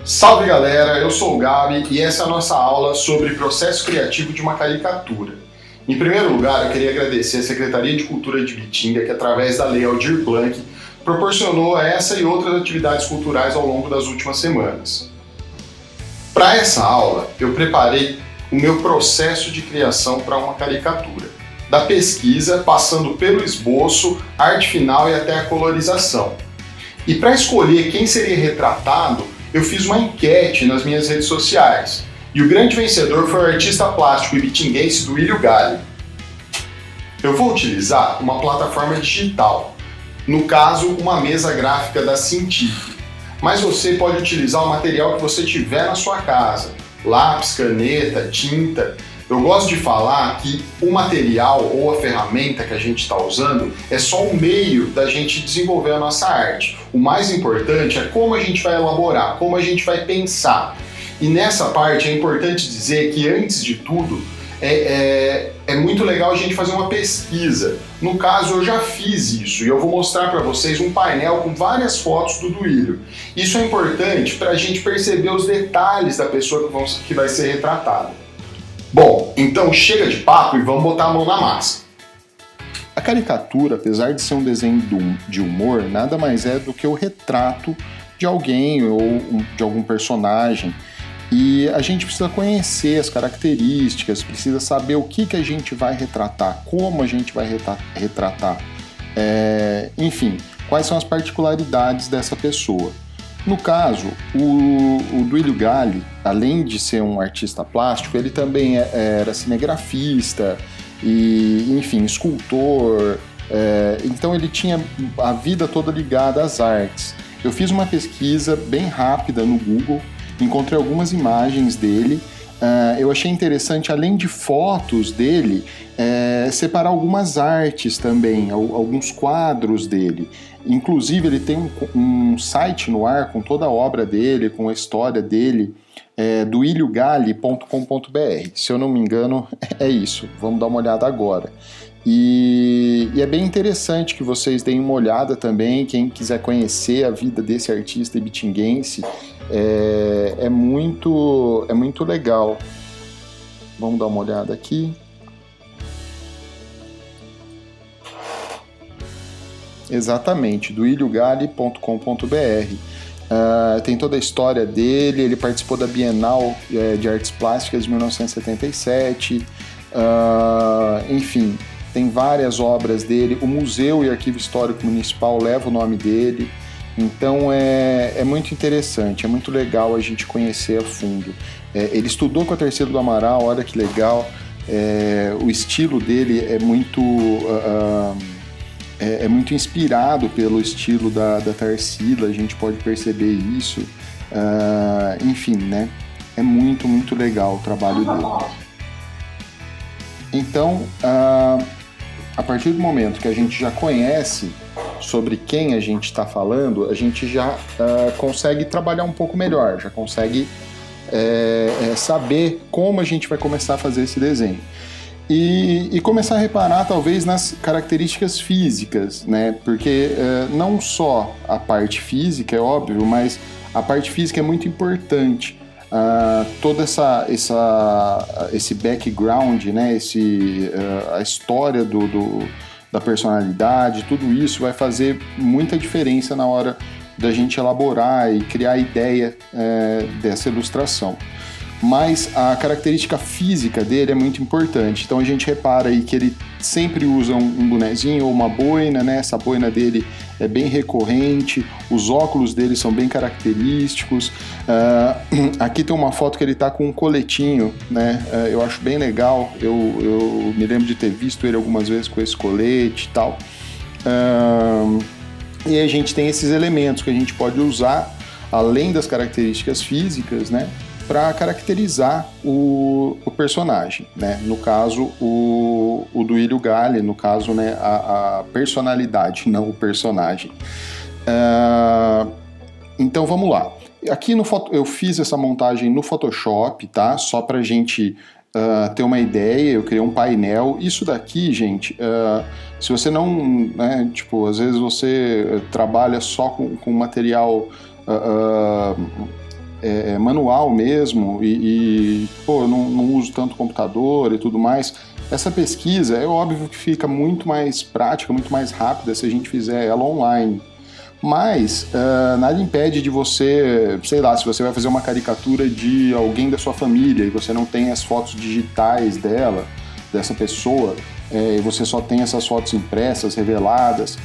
Salve galera, eu sou o Gabi e essa é a nossa aula sobre processo criativo de uma caricatura. Em primeiro lugar, eu queria agradecer a Secretaria de Cultura de Bitinga, que através da Lei Aldir Blanc proporcionou essa e outras atividades culturais ao longo das últimas semanas. Para essa aula, eu preparei o meu processo de criação para uma caricatura, da pesquisa, passando pelo esboço, arte final e até a colorização. E para escolher quem seria retratado, eu fiz uma enquete nas minhas redes sociais. E o grande vencedor foi o artista plástico ibitinguense Duílio Galli. Eu vou utilizar uma plataforma digital, no caso, uma mesa gráfica da Cintiq. Mas você pode utilizar o material que você tiver na sua casa, lápis, caneta, tinta. Eu gosto de falar que o material ou a ferramenta que a gente está usando é só um meio da gente desenvolver a nossa arte. O mais importante é como a gente vai elaborar, como a gente vai pensar. E nessa parte é importante dizer que, antes de tudo, é muito legal a gente fazer uma pesquisa. No caso, eu já fiz isso e eu vou mostrar para vocês um painel com várias fotos do Duílio. Isso é importante para a gente perceber os detalhes da pessoa que vai ser retratada. Bom, então chega de papo e vamos botar a mão na massa. A caricatura, apesar de ser um desenho de humor, nada mais é do que o retrato de alguém ou de algum personagem. E a gente precisa conhecer as características, precisa saber o que a gente vai retratar, como a gente vai retratar, enfim, quais são as particularidades dessa pessoa. No caso, o Duílio Galli, além de ser um artista plástico, ele também era cinegrafista e, enfim, escultor. Então ele tinha a vida toda ligada às artes. Eu fiz uma pesquisa bem rápida no Google, encontrei algumas imagens dele. Eu achei interessante, além de fotos dele, separar algumas artes também, alguns quadros dele. Inclusive, ele tem um site no ar com toda a obra dele, com a história dele, duiliogalli.com.br. Se eu não me engano, é isso. Vamos dar uma olhada agora. E é bem interessante que vocês deem uma olhada também. Quem quiser conhecer a vida desse artista ibitinguense, é muito legal. Vamos dar uma olhada aqui. Exatamente, duiliogalli.com.br. Tem toda a história dele. Ele participou da Bienal de Artes Plásticas de 1977. Enfim, tem várias obras dele. O Museu e Arquivo Histórico Municipal leva o nome dele. Então é muito interessante, é muito legal a gente conhecer a fundo. Ele estudou com a Tarsila do Amaral, olha que legal. O estilo dele é muito inspirado pelo estilo da Tarsila, a gente pode perceber isso. Enfim, né? É muito, muito legal o trabalho dele. Então, a partir do momento que a gente já conhece sobre quem a gente está falando, a gente já consegue trabalhar um pouco melhor, já consegue saber como a gente vai começar a fazer esse desenho. E começar a reparar, talvez, nas características físicas, né? Porque não só a parte física, é óbvio, mas a parte física é muito importante. Todo esse background, né? A história da personalidade, tudo isso vai fazer muita diferença na hora da gente elaborar e criar a ideia dessa ilustração. Mas a característica física dele é muito importante. Então a gente repara aí que ele sempre usa um bonezinho ou uma boina, né? Essa boina dele é bem recorrente, os óculos dele são bem característicos. Aqui tem uma foto que ele tá com um coletinho, né? Eu acho bem legal, eu me lembro de ter visto ele algumas vezes com esse colete e tal. E a gente tem esses elementos que a gente pode usar, além das características físicas, né? Para caracterizar o personagem, né? No caso, o Duílio Galli, no caso, né, a personalidade, não o personagem. Então vamos lá. Aqui eu fiz essa montagem no Photoshop, tá? Só para a gente ter uma ideia, eu criei um painel. Isso daqui, gente, se você não, né, tipo, às vezes você trabalha só com material manual mesmo pô, eu não uso tanto computador e tudo mais, essa pesquisa é óbvio que fica muito mais prática, muito mais rápida se a gente fizer ela online. Mas nada impede de você, sei lá, se você vai fazer uma caricatura de alguém da sua família e você não tem as fotos digitais dessa pessoa, e você só tem essas fotos impressas, reveladas,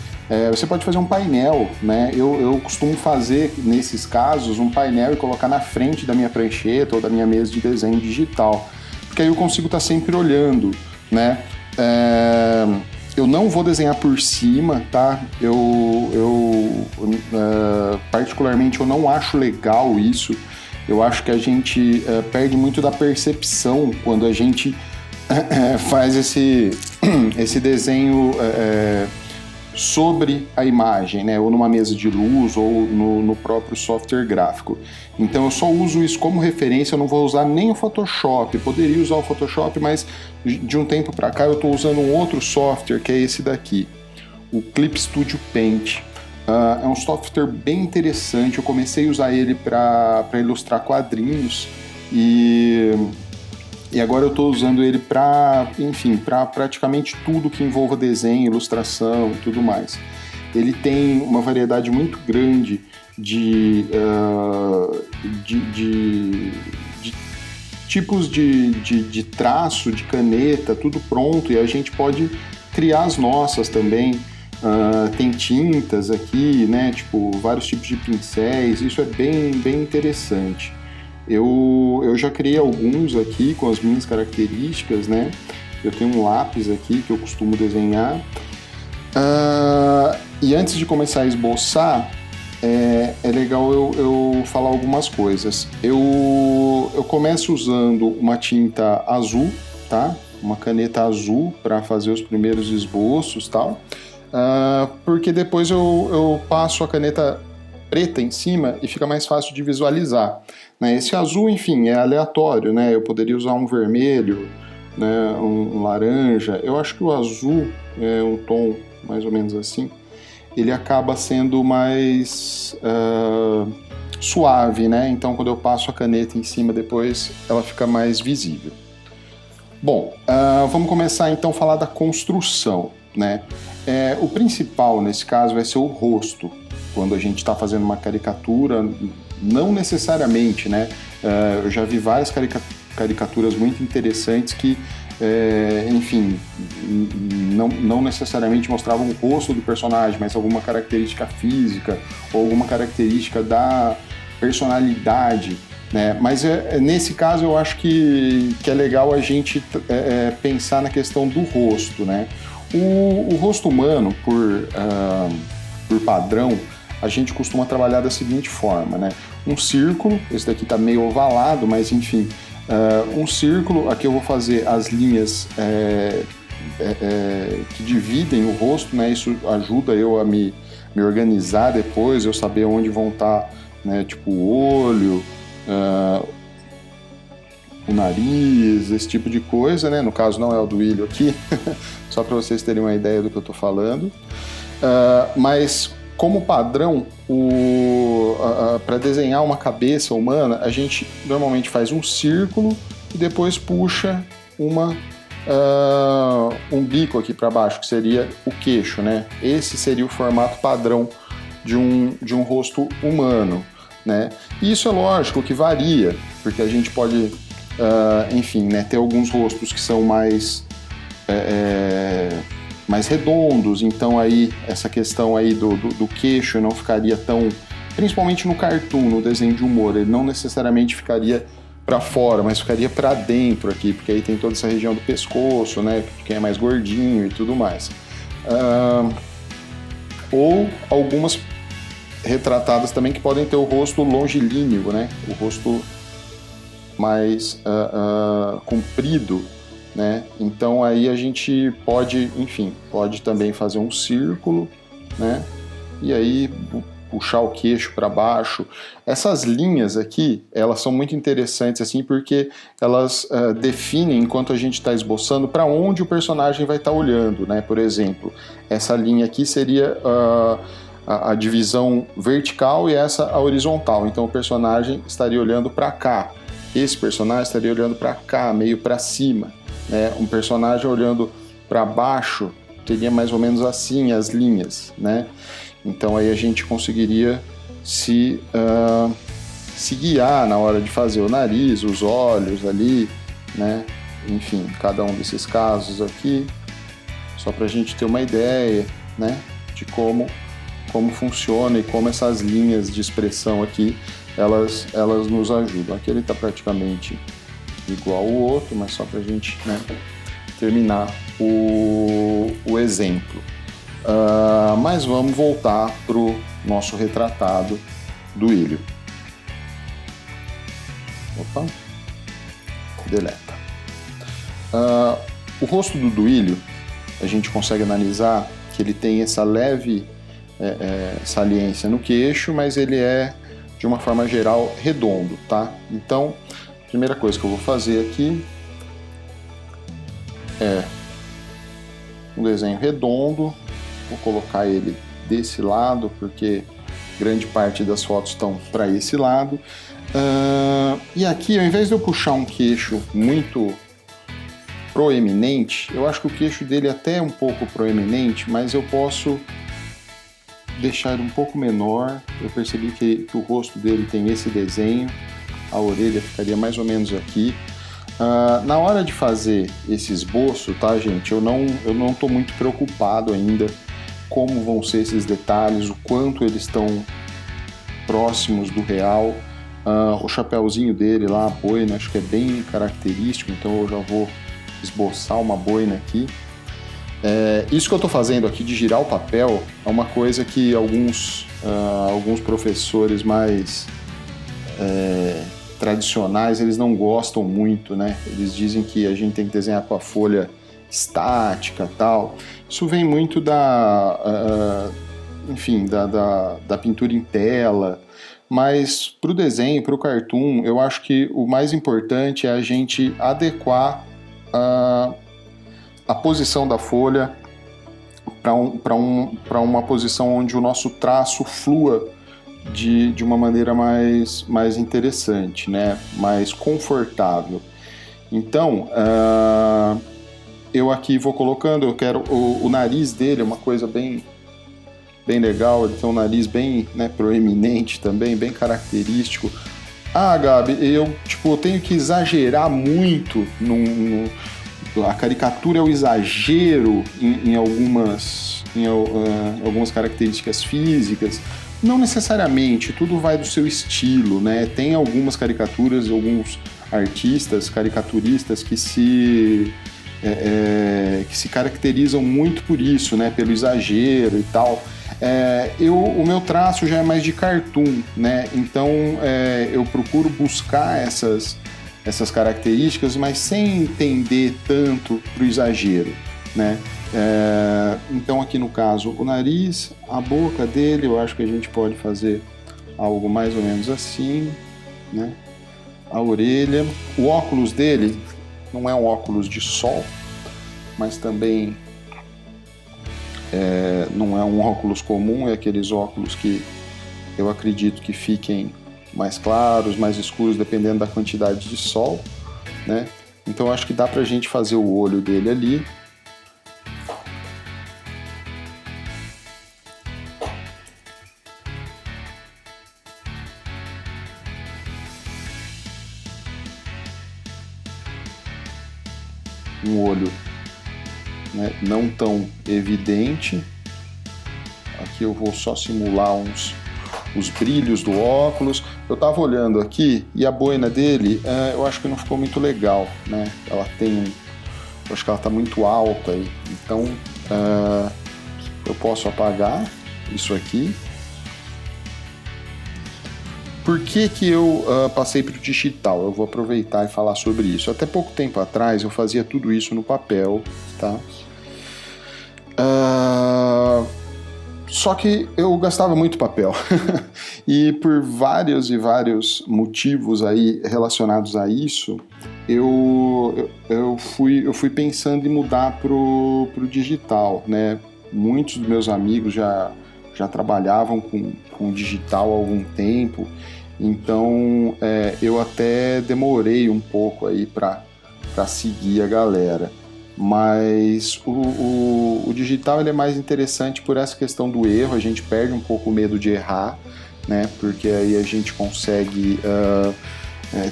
você pode fazer um painel, né? Eu costumo fazer, nesses casos, um painel e colocar na frente da minha prancheta ou da minha mesa de desenho digital, porque aí eu consigo estar sempre olhando, né? Eu não vou desenhar por cima, tá? Particularmente, eu não acho legal isso. Eu acho que a gente perde muito da percepção quando a gente faz esse desenho sobre a imagem, né? Ou numa mesa de luz, ou no próprio software gráfico. Então eu só uso isso como referência, eu não vou usar nem o Photoshop. Eu poderia usar o Photoshop, mas de um tempo para cá eu estou usando um outro software, que é esse daqui, o Clip Studio Paint. É um software bem interessante, eu comecei a usar ele para ilustrar quadrinhos e agora eu estou usando ele para praticamente tudo que envolva desenho, ilustração e tudo mais. Ele tem uma variedade muito grande de tipos de traço, de caneta, tudo pronto, e a gente pode criar as nossas também. Tem tintas aqui, né? Tipo, vários tipos de pincéis, isso é bem interessante. Eu já criei alguns aqui com as minhas características, né? Eu tenho um lápis aqui que eu costumo desenhar. E antes de começar a esboçar, é legal eu falar algumas coisas. Eu começo usando uma tinta azul, tá? Uma caneta azul para fazer os primeiros esboços e tal. Porque depois eu passo a caneta preta em cima e fica mais fácil de visualizar, né? Esse azul, enfim, é aleatório, né? Eu poderia usar um vermelho, né? Um laranja. Eu acho que o azul é um tom mais ou menos assim. Ele acaba sendo mais suave, né? Então, quando eu passo a caneta em cima depois, ela fica mais visível. Bom, vamos começar então a falar da construção, né? O principal nesse caso vai ser o rosto. Quando a gente está fazendo uma caricatura, não necessariamente, né? Eu já vi várias caricaturas muito interessantes que, enfim, não necessariamente mostravam o rosto do personagem, mas alguma característica física ou alguma característica da personalidade, né? Mas nesse caso eu acho que é legal a gente pensar na questão do rosto, né? O rosto humano, por padrão, a gente costuma trabalhar da seguinte forma, né? Um círculo, esse daqui está meio ovalado, mas enfim, um círculo, aqui eu vou fazer as linhas que dividem o rosto, né? Isso ajuda eu a me organizar depois, eu saber onde vão estar, né? Tipo o olho, o nariz, esse tipo de coisa, né? No caso não é o do ilho aqui, só para vocês terem uma ideia do que eu estou falando. Mas como padrão, para desenhar uma cabeça humana, a gente normalmente faz um círculo e depois puxa um bico aqui para baixo, que seria o queixo, né? Esse seria o formato padrão de um rosto humano, né? E isso é lógico que varia, porque a gente pode, enfim, né, ter alguns rostos que são mais redondos, então aí essa questão aí do queixo não ficaria tão, principalmente no cartoon, no desenho de humor, ele não necessariamente ficaria para fora, mas ficaria para dentro aqui, porque aí tem toda essa região do pescoço, né, quem é mais gordinho e tudo mais. Ou algumas retratadas também que podem ter o rosto longilíneo, né, o rosto mais comprido, né? Então aí a gente pode, enfim, pode também fazer um círculo, né? E aí puxar o queixo para baixo. Essas linhas aqui, elas são muito interessantes assim, porque elas definem, enquanto a gente está esboçando, para onde o personagem vai estar olhando, né? Por exemplo, essa linha aqui seria a divisão vertical e essa a horizontal. Então o personagem estaria olhando para cá, esse personagem estaria olhando para cá, meio para cima, né? Um personagem olhando para baixo teria mais ou menos assim as linhas, né? Então aí a gente conseguiria se guiar na hora de fazer o nariz, os olhos ali, né? Enfim, cada um desses casos aqui, só para a gente ter uma ideia, né? De como funciona e como essas linhas de expressão aqui, elas nos ajudam. Aqui ele está praticamente igual ao outro, mas só para a gente, né, terminar o exemplo. Mas vamos voltar para o nosso retratado do Ilho. Opa, deleta. O rosto do Duílio, a gente consegue analisar que ele tem essa leve saliência no queixo, mas ele é, de uma forma geral, redondo, tá? Então, a primeira coisa que eu vou fazer aqui é um desenho redondo. Vou colocar ele desse lado, porque grande parte das fotos estão para esse lado. E aqui, ao invés de eu puxar um queixo muito proeminente, eu acho que o queixo dele até é um pouco proeminente, mas eu posso deixar ele um pouco menor. Eu percebi que o rosto dele tem esse desenho, a orelha ficaria mais ou menos aqui. Na hora de fazer esse esboço, tá, gente, eu não estou muito preocupado ainda como vão ser esses detalhes, o quanto eles estão próximos do real. O chapéuzinho dele lá, a boina, acho que é bem característico, então eu já vou esboçar uma boina aqui. Isso que eu estou fazendo aqui de girar o papel é uma coisa que alguns professores mais tradicionais, eles não gostam muito, né? Eles dizem que a gente tem que desenhar com a folha estática e tal. Isso vem muito da pintura em tela, mas para o desenho, para o cartoon, eu acho que o mais importante é a gente adequar a posição da folha para uma posição onde o nosso traço flua de uma maneira mais interessante, né? Mais confortável. Então, eu aqui vou colocando, eu quero o nariz dele é uma coisa bem legal, ele tem um nariz bem, né, proeminente também, bem característico. Gabi, eu tenho que exagerar muito a caricatura é o exagero em algumas características físicas. Não necessariamente, tudo vai do seu estilo, né? Tem algumas caricaturas, alguns artistas, caricaturistas que se caracterizam muito por isso, né? Pelo exagero e tal. O meu traço já é mais de cartoon, né? Então eu procuro buscar essas características, mas sem tender tanto para o exagero, né? Então aqui no caso o nariz, a boca dele, eu acho que a gente pode fazer algo mais ou menos assim, né? A orelha, o óculos dele não é um óculos de sol, mas também não é um óculos comum, é aqueles óculos que eu acredito que fiquem mais claros, mais escuros, dependendo da quantidade de sol, né? Então acho que dá pra gente fazer o olho dele ali. Um olho, né, não tão evidente. Aqui eu vou só simular os brilhos do óculos. Eu tava olhando aqui e a boina dele, eu acho que não ficou muito legal, né? Eu acho que ela tá muito alta, então eu posso apagar isso aqui. Por que eu passei para o digital? Eu vou aproveitar e falar sobre isso. Até pouco tempo atrás eu fazia tudo isso no papel, tá? Só que eu gastava muito papel e por vários motivos aí relacionados a isso, eu fui pensando em mudar pro digital, né? Muitos dos meus amigos já já trabalhavam com digital há algum tempo, então eu até demorei um pouco aí para seguir a galera. Mas o digital ele é mais interessante por essa questão do erro, a gente perde um pouco o medo de errar, né? Porque aí a gente consegue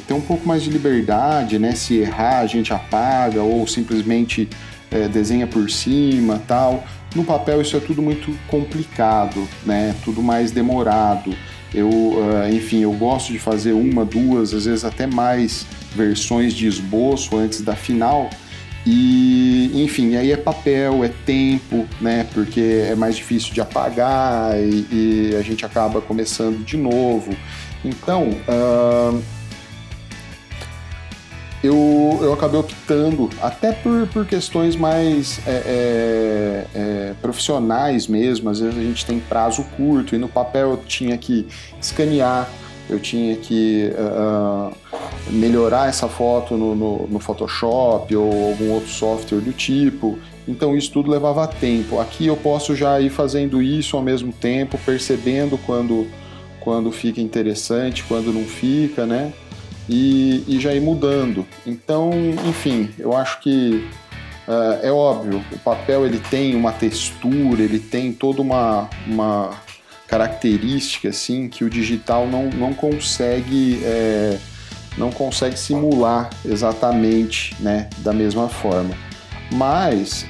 ter um pouco mais de liberdade, né? Se errar, a gente apaga ou simplesmente desenha por cima, tal. No papel isso é tudo muito complicado, né? Tudo mais demorado. Enfim, eu gosto de fazer uma, duas, às vezes até mais versões de esboço antes da final. E, enfim, aí é papel, é tempo, né? Porque é mais difícil de apagar e a gente acaba começando de novo. Então, eu acabei optando, até por questões mais profissionais mesmo, às vezes a gente tem prazo curto e no papel eu tinha que escanear, eu tinha que melhorar essa foto no Photoshop ou algum outro software do tipo, então isso tudo levava tempo. Aqui eu posso já ir fazendo isso ao mesmo tempo, percebendo quando fica interessante, quando não fica, né? E já ir mudando. Então, enfim, eu acho que é óbvio, o papel ele tem uma textura, ele tem toda uma característica assim, que o digital não consegue simular exatamente, né, da mesma forma. Mas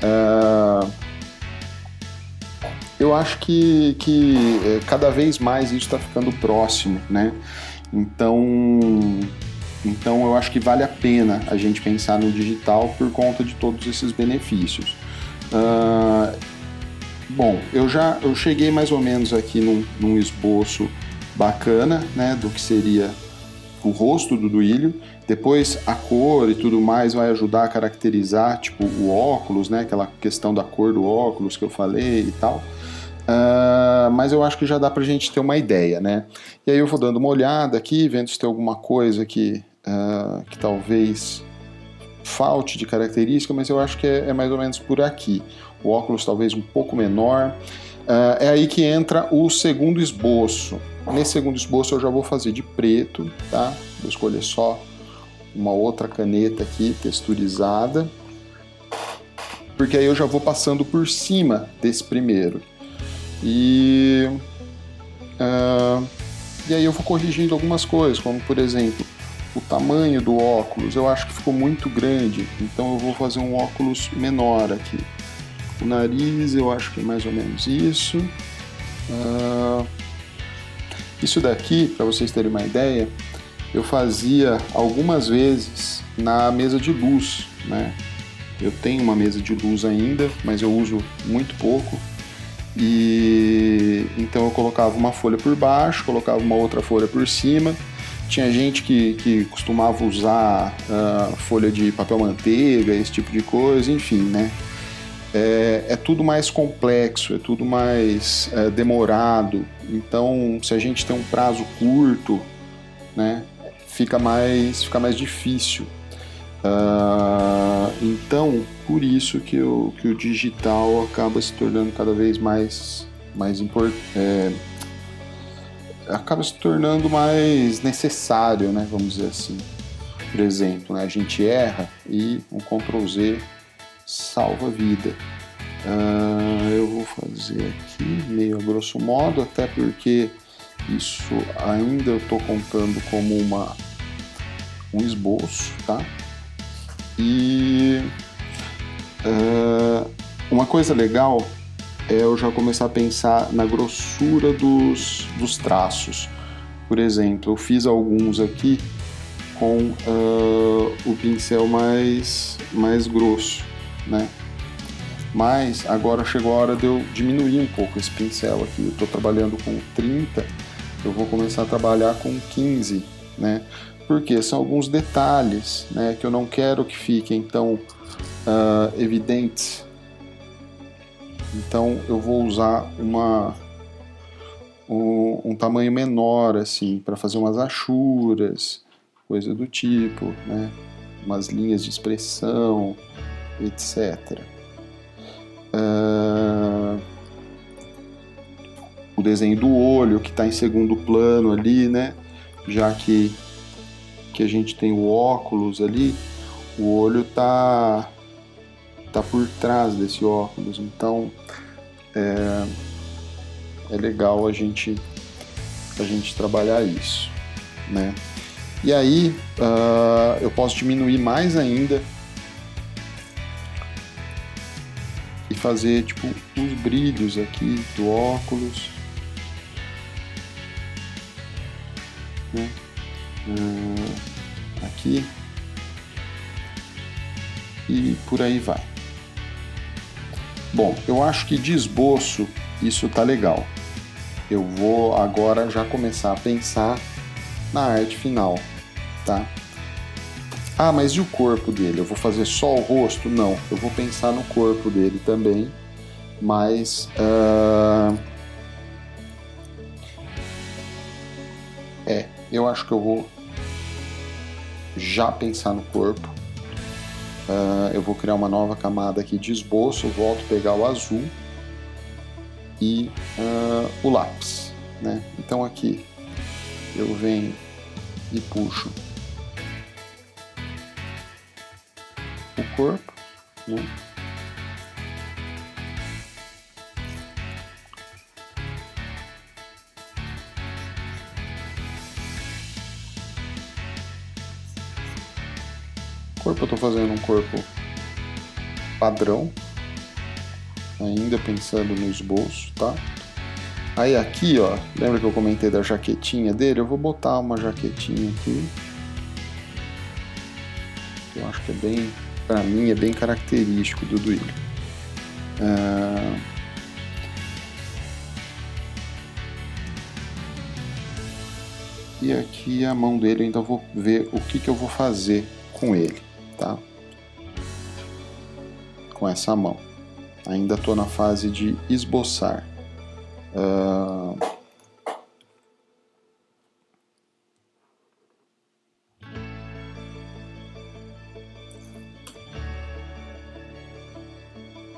eu acho que cada vez mais isso está ficando próximo, né? Então eu acho que vale a pena a gente pensar no digital por conta de todos esses benefícios. Bom, eu cheguei mais ou menos aqui num esboço bacana, né, do que seria o rosto do Duílio. Depois a cor e tudo mais vai ajudar a caracterizar, tipo, o óculos, né, aquela questão da cor do óculos que eu falei e tal. Mas eu acho que já dá pra gente ter uma ideia, né? E aí eu vou dando uma olhada aqui, vendo se tem alguma coisa que talvez falte de característica, mas eu acho que é mais ou menos por aqui. O óculos talvez um pouco menor. É aí que entra o segundo esboço. Nesse segundo esboço eu já vou fazer de preto, tá? Vou escolher só uma outra caneta aqui, texturizada, porque aí eu já vou passando por cima desse primeiro. E aí eu vou corrigindo algumas coisas, como por exemplo, o tamanho do óculos, eu acho que ficou muito grande, então eu vou fazer um óculos menor aqui. O nariz eu acho que é mais ou menos isso. Isso daqui, para vocês terem uma ideia, eu fazia algumas vezes na mesa de luz, né? Eu tenho uma mesa de luz ainda, mas eu uso muito pouco. E então eu colocava uma folha por baixo, colocava uma outra folha por cima. Tinha gente que costumava usar folha de papel manteiga, esse tipo de coisa, enfim, né? É tudo mais complexo, é tudo mais demorado. Então, se a gente tem um prazo curto, né, fica mais difícil. Então, por isso que o digital acaba se tornando cada vez mais importante, acaba se tornando mais necessário, né, vamos dizer assim. Por exemplo, né, a gente erra e um Ctrl+Z salva a vida. Eu vou fazer aqui meio a grosso modo, até porque isso ainda eu estou contando como um esboço, tá? E uma coisa legal é eu já começar a pensar na grossura dos traços. Por exemplo, eu fiz alguns aqui com o pincel mais grosso, né? Mas agora chegou a hora de eu diminuir um pouco esse pincel aqui. Eu estou trabalhando com 30, eu vou começar a trabalhar com 15, né? Porque são alguns detalhes, né, que eu não quero que fiquem tão evidentes. Então eu vou usar um tamanho menor assim para fazer umas achuras, coisa do tipo, né? Umas linhas de expressão, etc. desenho do olho, que está em segundo plano ali, né? Já que a gente tem o óculos ali, o olho tá por trás desse óculos, então é legal a gente trabalhar isso, né? E aí eu posso diminuir mais ainda e fazer tipo os brilhos aqui do óculos, né? Aqui e por aí vai. Bom, eu acho que de esboço isso tá legal. Eu vou agora já começar a pensar na arte final, tá? Ah, mas e o corpo dele? Eu vou fazer só o rosto? Não, eu vou pensar no corpo dele também, mas eu acho que eu vou já pensar no corpo. Eu vou criar uma nova camada aqui de esboço, volto a pegar o azul e o lápis, né? Então aqui eu venho e puxo o corpo, né? Corpo, eu estou fazendo um corpo padrão, ainda pensando no esboço, tá? Aí aqui, ó, lembra que eu comentei da jaquetinha dele? Eu vou botar uma jaquetinha aqui. Eu acho que é bem, pra mim, é bem característico do Duílio. E aqui a mão dele, eu ainda vou ver o que eu vou fazer com ele, tá? Com essa mão. Ainda estou na fase de esboçar.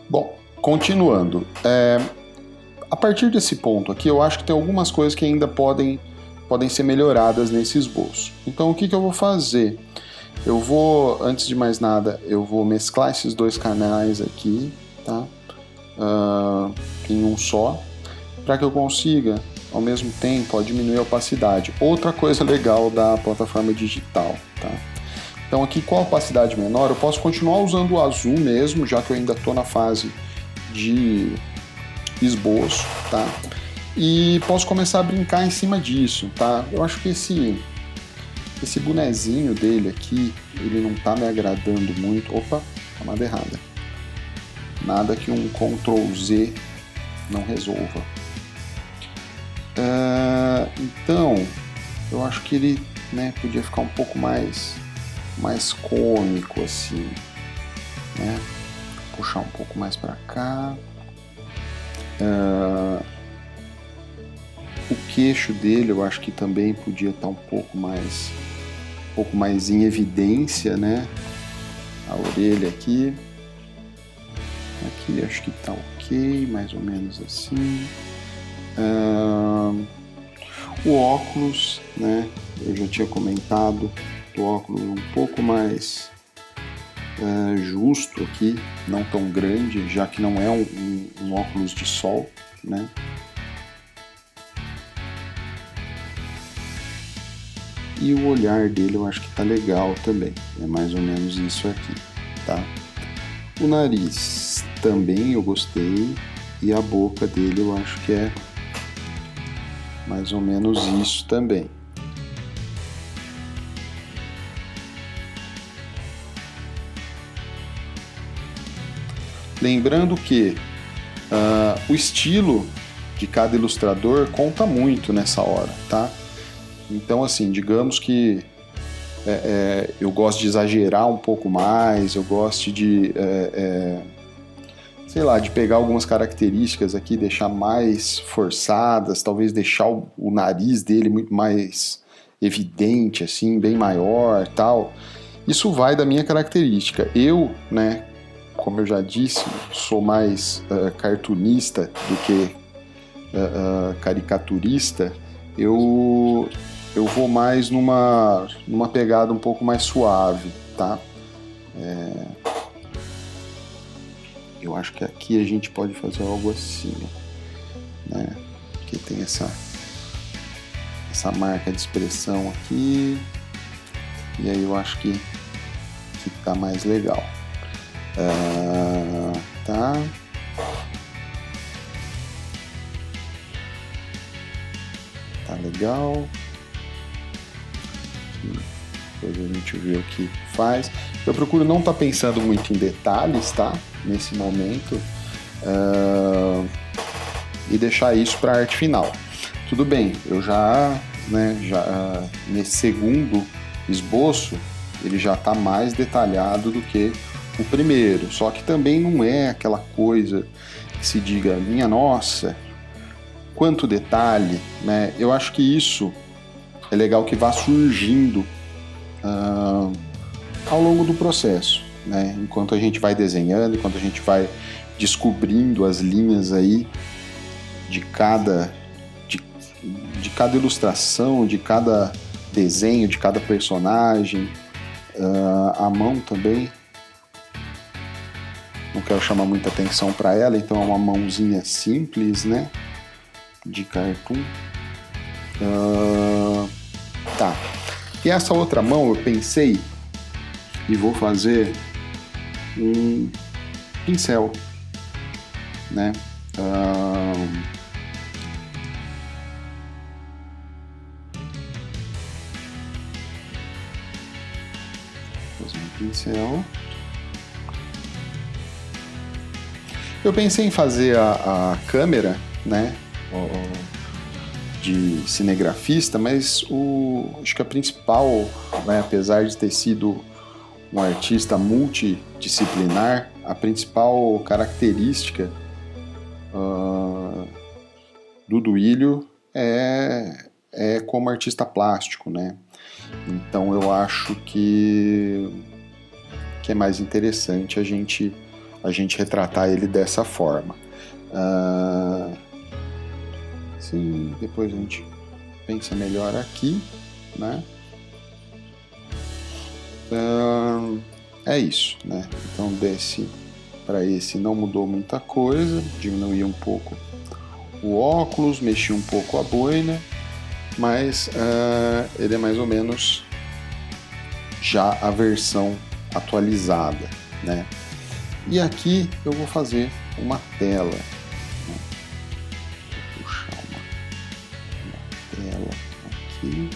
Bom, continuando. A partir desse ponto aqui, eu acho que tem algumas coisas que ainda podem ser melhoradas nesse esboço. Então, o que eu vou fazer? Eu vou, antes de mais nada, eu vou mesclar esses dois canais aqui, tá? Em um só, para que eu consiga, ao mesmo tempo, diminuir a opacidade. Outra coisa legal da plataforma digital, tá? Então aqui com a opacidade menor, eu posso continuar usando o azul mesmo, já que eu ainda estou na fase de esboço, tá? E posso começar a brincar em cima disso, tá? Eu acho que esse bonezinho dele aqui, ele não tá me agradando muito. Opa, camada errada. Nada que um Ctrl Z não resolva. Então, eu acho que ele, né, podia ficar um pouco mais cômico assim, né? Puxar um pouco mais para cá. O queixo dele eu acho que também podia estar um pouco mais em evidência, né? A orelha aqui acho que tá ok, mais ou menos assim. O óculos, né? Eu já tinha comentado, o óculos um pouco mais justo aqui, não tão grande, já que não é um óculos de sol, né? E o olhar dele eu acho que tá legal também, é mais ou menos isso aqui, tá? O nariz também eu gostei, e a boca dele eu acho que é mais ou menos isso também. Lembrando que o estilo de cada ilustrador conta muito nessa hora, tá? Então, assim, digamos que eu gosto de exagerar um pouco mais, eu gosto de, sei lá, de pegar algumas características aqui, deixar mais forçadas, talvez deixar o nariz dele muito mais evidente, assim, bem maior, tal. Isso vai da minha característica. Eu, né, como eu já disse, sou mais cartunista do que caricaturista, eu vou mais numa pegada um pouco mais suave, tá? Eu acho que aqui a gente pode fazer algo assim, né? Porque tem essa marca de expressão aqui, e aí eu acho que tá mais legal. Tá? Tá legal. Depois a gente vê o que faz. Eu procuro não estar pensando muito em detalhes, tá? Nesse momento. E deixar isso para a arte final. Tudo bem, eu já nesse segundo esboço, ele já está mais detalhado do que o primeiro. Só que também não é aquela coisa que se diga, minha nossa, quanto detalhe, né? Eu acho que isso é legal que vá surgindo ao longo do processo, né? Enquanto a gente vai desenhando, enquanto a gente vai descobrindo as linhas aí de cada ilustração, de cada desenho, de cada personagem, a mão também. Não quero chamar muita atenção para ela, então é uma mãozinha simples, né? De cartoon. Tá. E essa outra mão eu pensei e vou fazer um pincel, né? Fazer um pincel. Eu pensei em fazer a câmera, né? De cinegrafista, mas acho que a principal, né, apesar de ter sido um artista multidisciplinar, a principal característica do Duílio é como artista plástico, né? Então eu acho que é mais interessante a gente retratar ele dessa forma. Sim, depois a gente pensa melhor aqui, né? É isso, né? Então desse para esse não mudou muita coisa, diminuí um pouco o óculos, mexi um pouco a boina, mas ele é mais ou menos já a versão atualizada, né? E aqui eu vou fazer uma tela, né? Vou puxar uma tela aqui,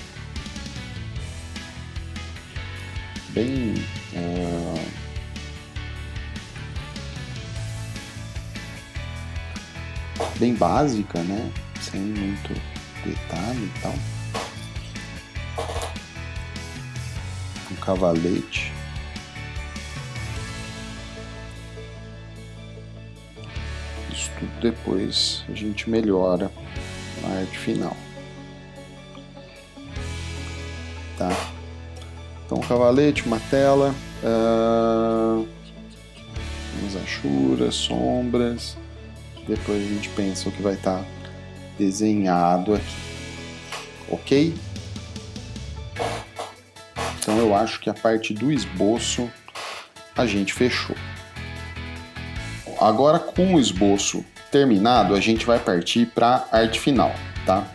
bem básica, né? Sem muito detalhe e tal. Um cavalete. Isso tudo depois a gente melhora na arte final. Tá? Então, um cavalete, uma tela, umas achuras, sombras. Depois a gente pensa o que vai estar desenhado aqui. Ok? Então eu acho que a parte do esboço a gente fechou. Agora, com o esboço terminado, a gente vai partir para a arte final, tá?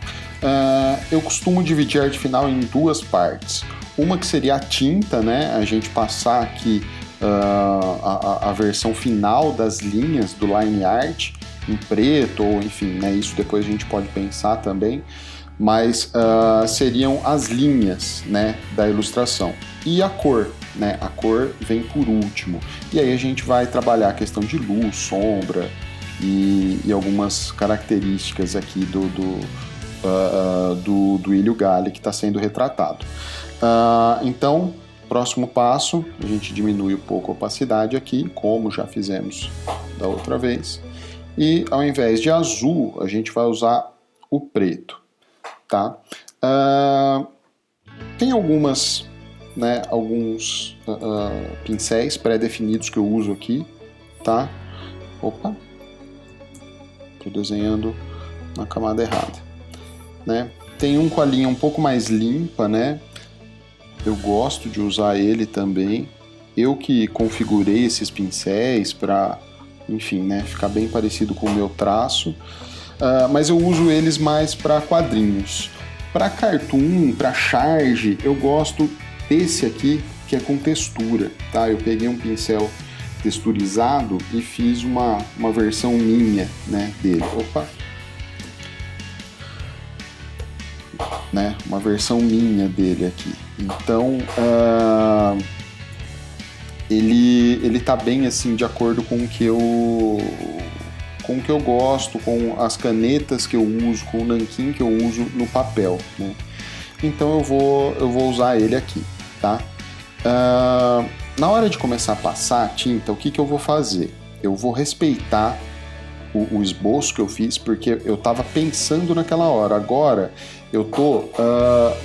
Eu costumo dividir a arte final em duas partes. Uma que seria a tinta, né? A gente passar aqui a versão final das linhas do line art em preto, ou enfim, né? Isso depois a gente pode pensar também. Mas seriam as linhas, né, da ilustração. E a cor, né? A cor vem por último. E aí a gente vai trabalhar a questão de luz, sombra e algumas características aqui do Duílio Galli que está sendo retratado. Então, próximo passo, a gente diminui um pouco a opacidade aqui, como já fizemos da outra vez. E ao invés de azul, a gente vai usar o preto. Tá? Tem alguns pincéis pré-definidos que eu uso aqui, tá? Opa! Estou desenhando na camada errada, né? Tem um com a linha um pouco mais limpa, né? Eu gosto de usar ele também. Eu que configurei esses pincéis para, enfim, né, ficar bem parecido com o meu traço. Mas eu uso eles mais para quadrinhos. Para cartoon, para charge, eu gosto desse aqui, que é com textura, tá? Eu peguei um pincel texturizado e fiz uma versão minha, né, dele. Opa! Né, uma versão minha dele aqui. Então, ele tá bem assim de acordo com o que eu gosto, com as canetas que eu uso, com o nanquim que eu uso no papel, né? Então eu vou usar ele aqui, tá? Na hora de começar a passar a tinta, o que eu vou fazer? Eu vou respeitar o esboço que eu fiz, porque eu estava pensando naquela hora. Agora eu tô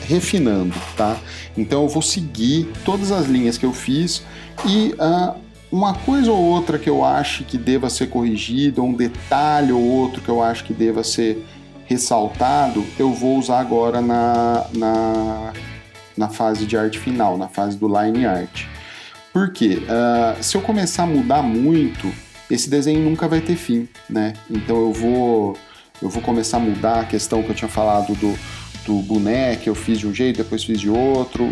refinando, tá? Então eu vou seguir todas as linhas que eu fiz e uma coisa ou outra que eu acho que deva ser corrigido, um detalhe ou outro que eu acho que deva ser ressaltado, eu vou usar agora na fase de arte final, na fase do line art. Por quê? Se eu começar a mudar muito, esse desenho nunca vai ter fim, né? Então eu vou começar a mudar a questão que eu tinha falado do boneco, eu fiz de um jeito, depois fiz de outro.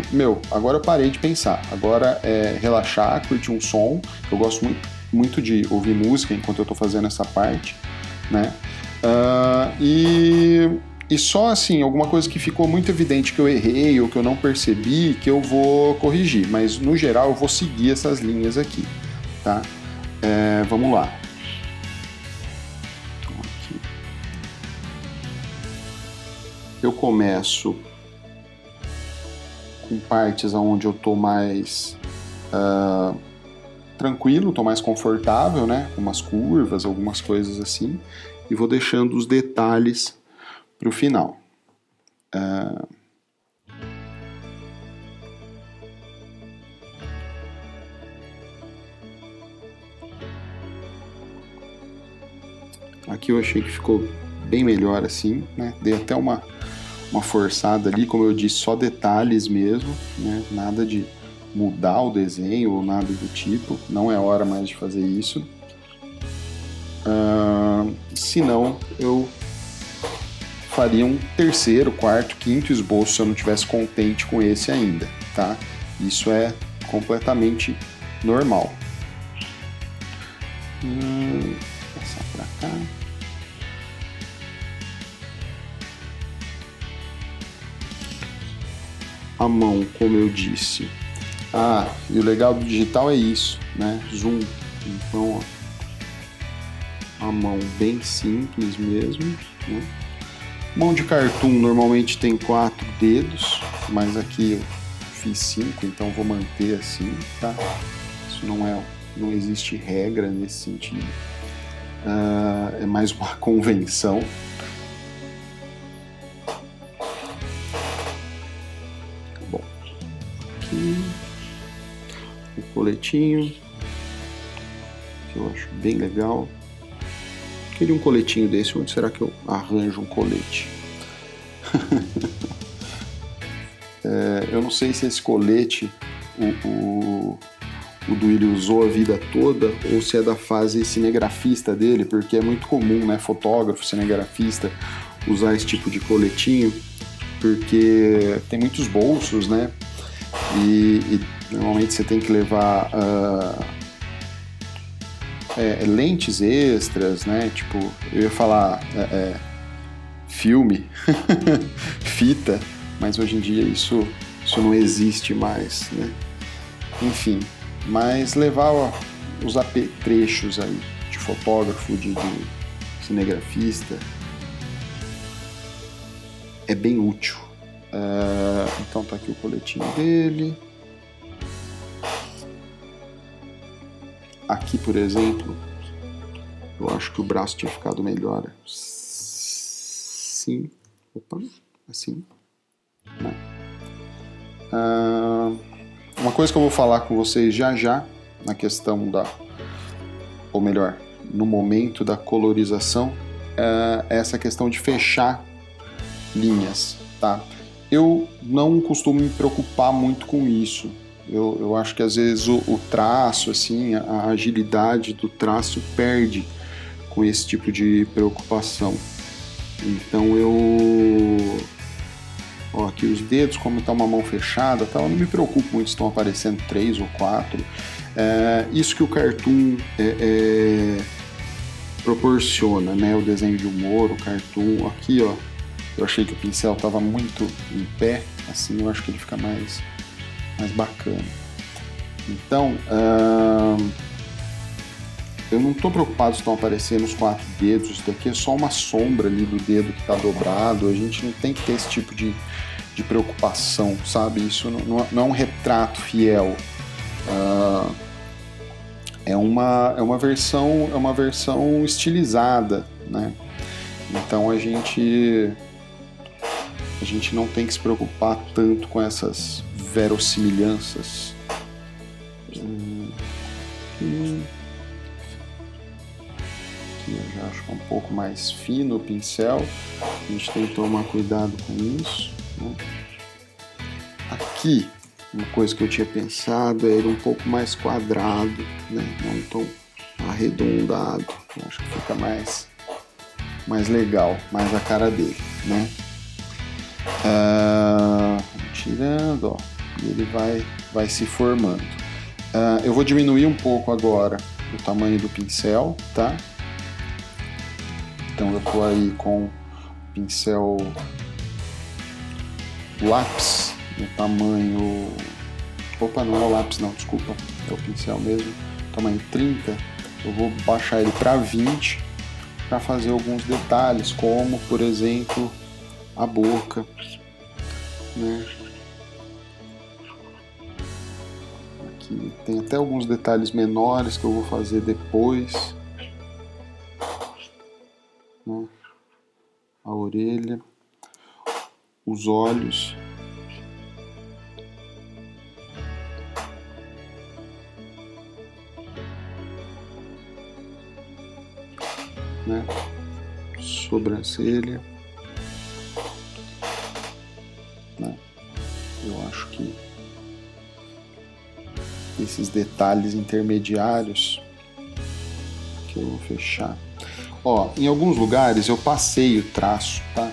Agora eu parei de pensar. Agora é relaxar, curtir um som. Eu gosto muito de ouvir música enquanto eu tô fazendo essa parte, né? E só assim, alguma coisa que ficou muito evidente que eu errei ou que eu não percebi, que eu vou corrigir. Mas no geral eu vou seguir essas linhas aqui, tá? Vamos lá. Aqui. Eu começo com partes onde eu estou mais tranquilo, estou mais confortável, né? Com umas curvas, algumas coisas assim. E vou deixando os detalhes para o final. Aqui eu achei que ficou bem melhor assim, né? Dei até uma forçada ali, como eu disse, só detalhes mesmo, né? Nada de mudar o desenho ou nada do tipo. Não é hora mais de fazer isso. Senão eu faria um terceiro, quarto, quinto esboço se eu não estivesse contente com esse ainda, tá? Isso é completamente normal. Passar pra cá. A mão, como eu disse. E o legal do digital é isso, né? Zoom. Então, a mão bem simples mesmo, né? Mão de cartoon normalmente tem 4 dedos, mas aqui eu fiz 5, então vou manter assim, tá? Isso não existe regra nesse sentido. É mais uma convenção. Bom, aqui o coletinho, que eu acho bem legal. Queria um coletinho desse, onde será que eu arranjo um colete? Eu não sei se esse colete o Duílio usou a vida toda ou se é da fase cinegrafista dele, porque é muito comum, né, fotógrafo, cinegrafista, usar esse tipo de coletinho, porque tem muitos bolsos, né, e normalmente você tem que levar lentes extras, né, tipo, eu ia falar filme, fita, mas hoje em dia isso não existe mais, né, enfim. Mas levar os apetrechos aí de fotógrafo, de cinegrafista, é bem útil. Então tá aqui o coletinho dele. Aqui, por exemplo, eu acho que o braço tinha ficado melhor. Sim. Opa, assim. Né? Uma coisa que eu vou falar com vocês já na questão ou melhor, no momento da colorização, essa questão de fechar linhas, tá? Eu não costumo me preocupar muito com isso. Eu acho que às vezes o traço, assim, a agilidade do traço perde com esse tipo de preocupação. Então aqui os dedos, como está uma mão fechada, tá, eu não me preocupo muito se estão aparecendo 3 ou 4. Isso que o cartoon proporciona, né? O desenho de humor, o cartoon. Aqui, ó, eu achei que o pincel estava muito em pé, assim eu acho que ele fica mais bacana. Então, eu não estou preocupado se estão aparecendo os 4 dedos. Isso daqui é só uma sombra ali do dedo que está dobrado. A gente não tem que ter esse tipo de preocupação, sabe? Isso não é um retrato fiel. É uma versão estilizada, né? Então a gente não tem que se preocupar tanto com essas verossimilhanças. Aqui eu já acho que é um pouco mais fino o pincel, a gente tem que tomar cuidado com isso, né? Aqui, uma coisa que eu tinha pensado é ele um pouco mais quadrado, né? Não tão arredondado, eu acho que fica mais legal, mais a cara dele, né? Tirando, ó, e ele vai se formando. Eu vou diminuir um pouco agora o tamanho do pincel, tá? Então eu tô aí com o pincel lápis no tamanho... Opa, não é o lápis não, desculpa, é o pincel mesmo, tamanho 30. Eu vou baixar ele para 20 para fazer alguns detalhes, como por exemplo a boca, né? Aqui tem até alguns detalhes menores que eu vou fazer depois, né? A orelha, os olhos, né? Sobrancelha, né? Eu acho que esses detalhes intermediários que eu vou fechar. Ó, em alguns lugares eu passei o traço, tá?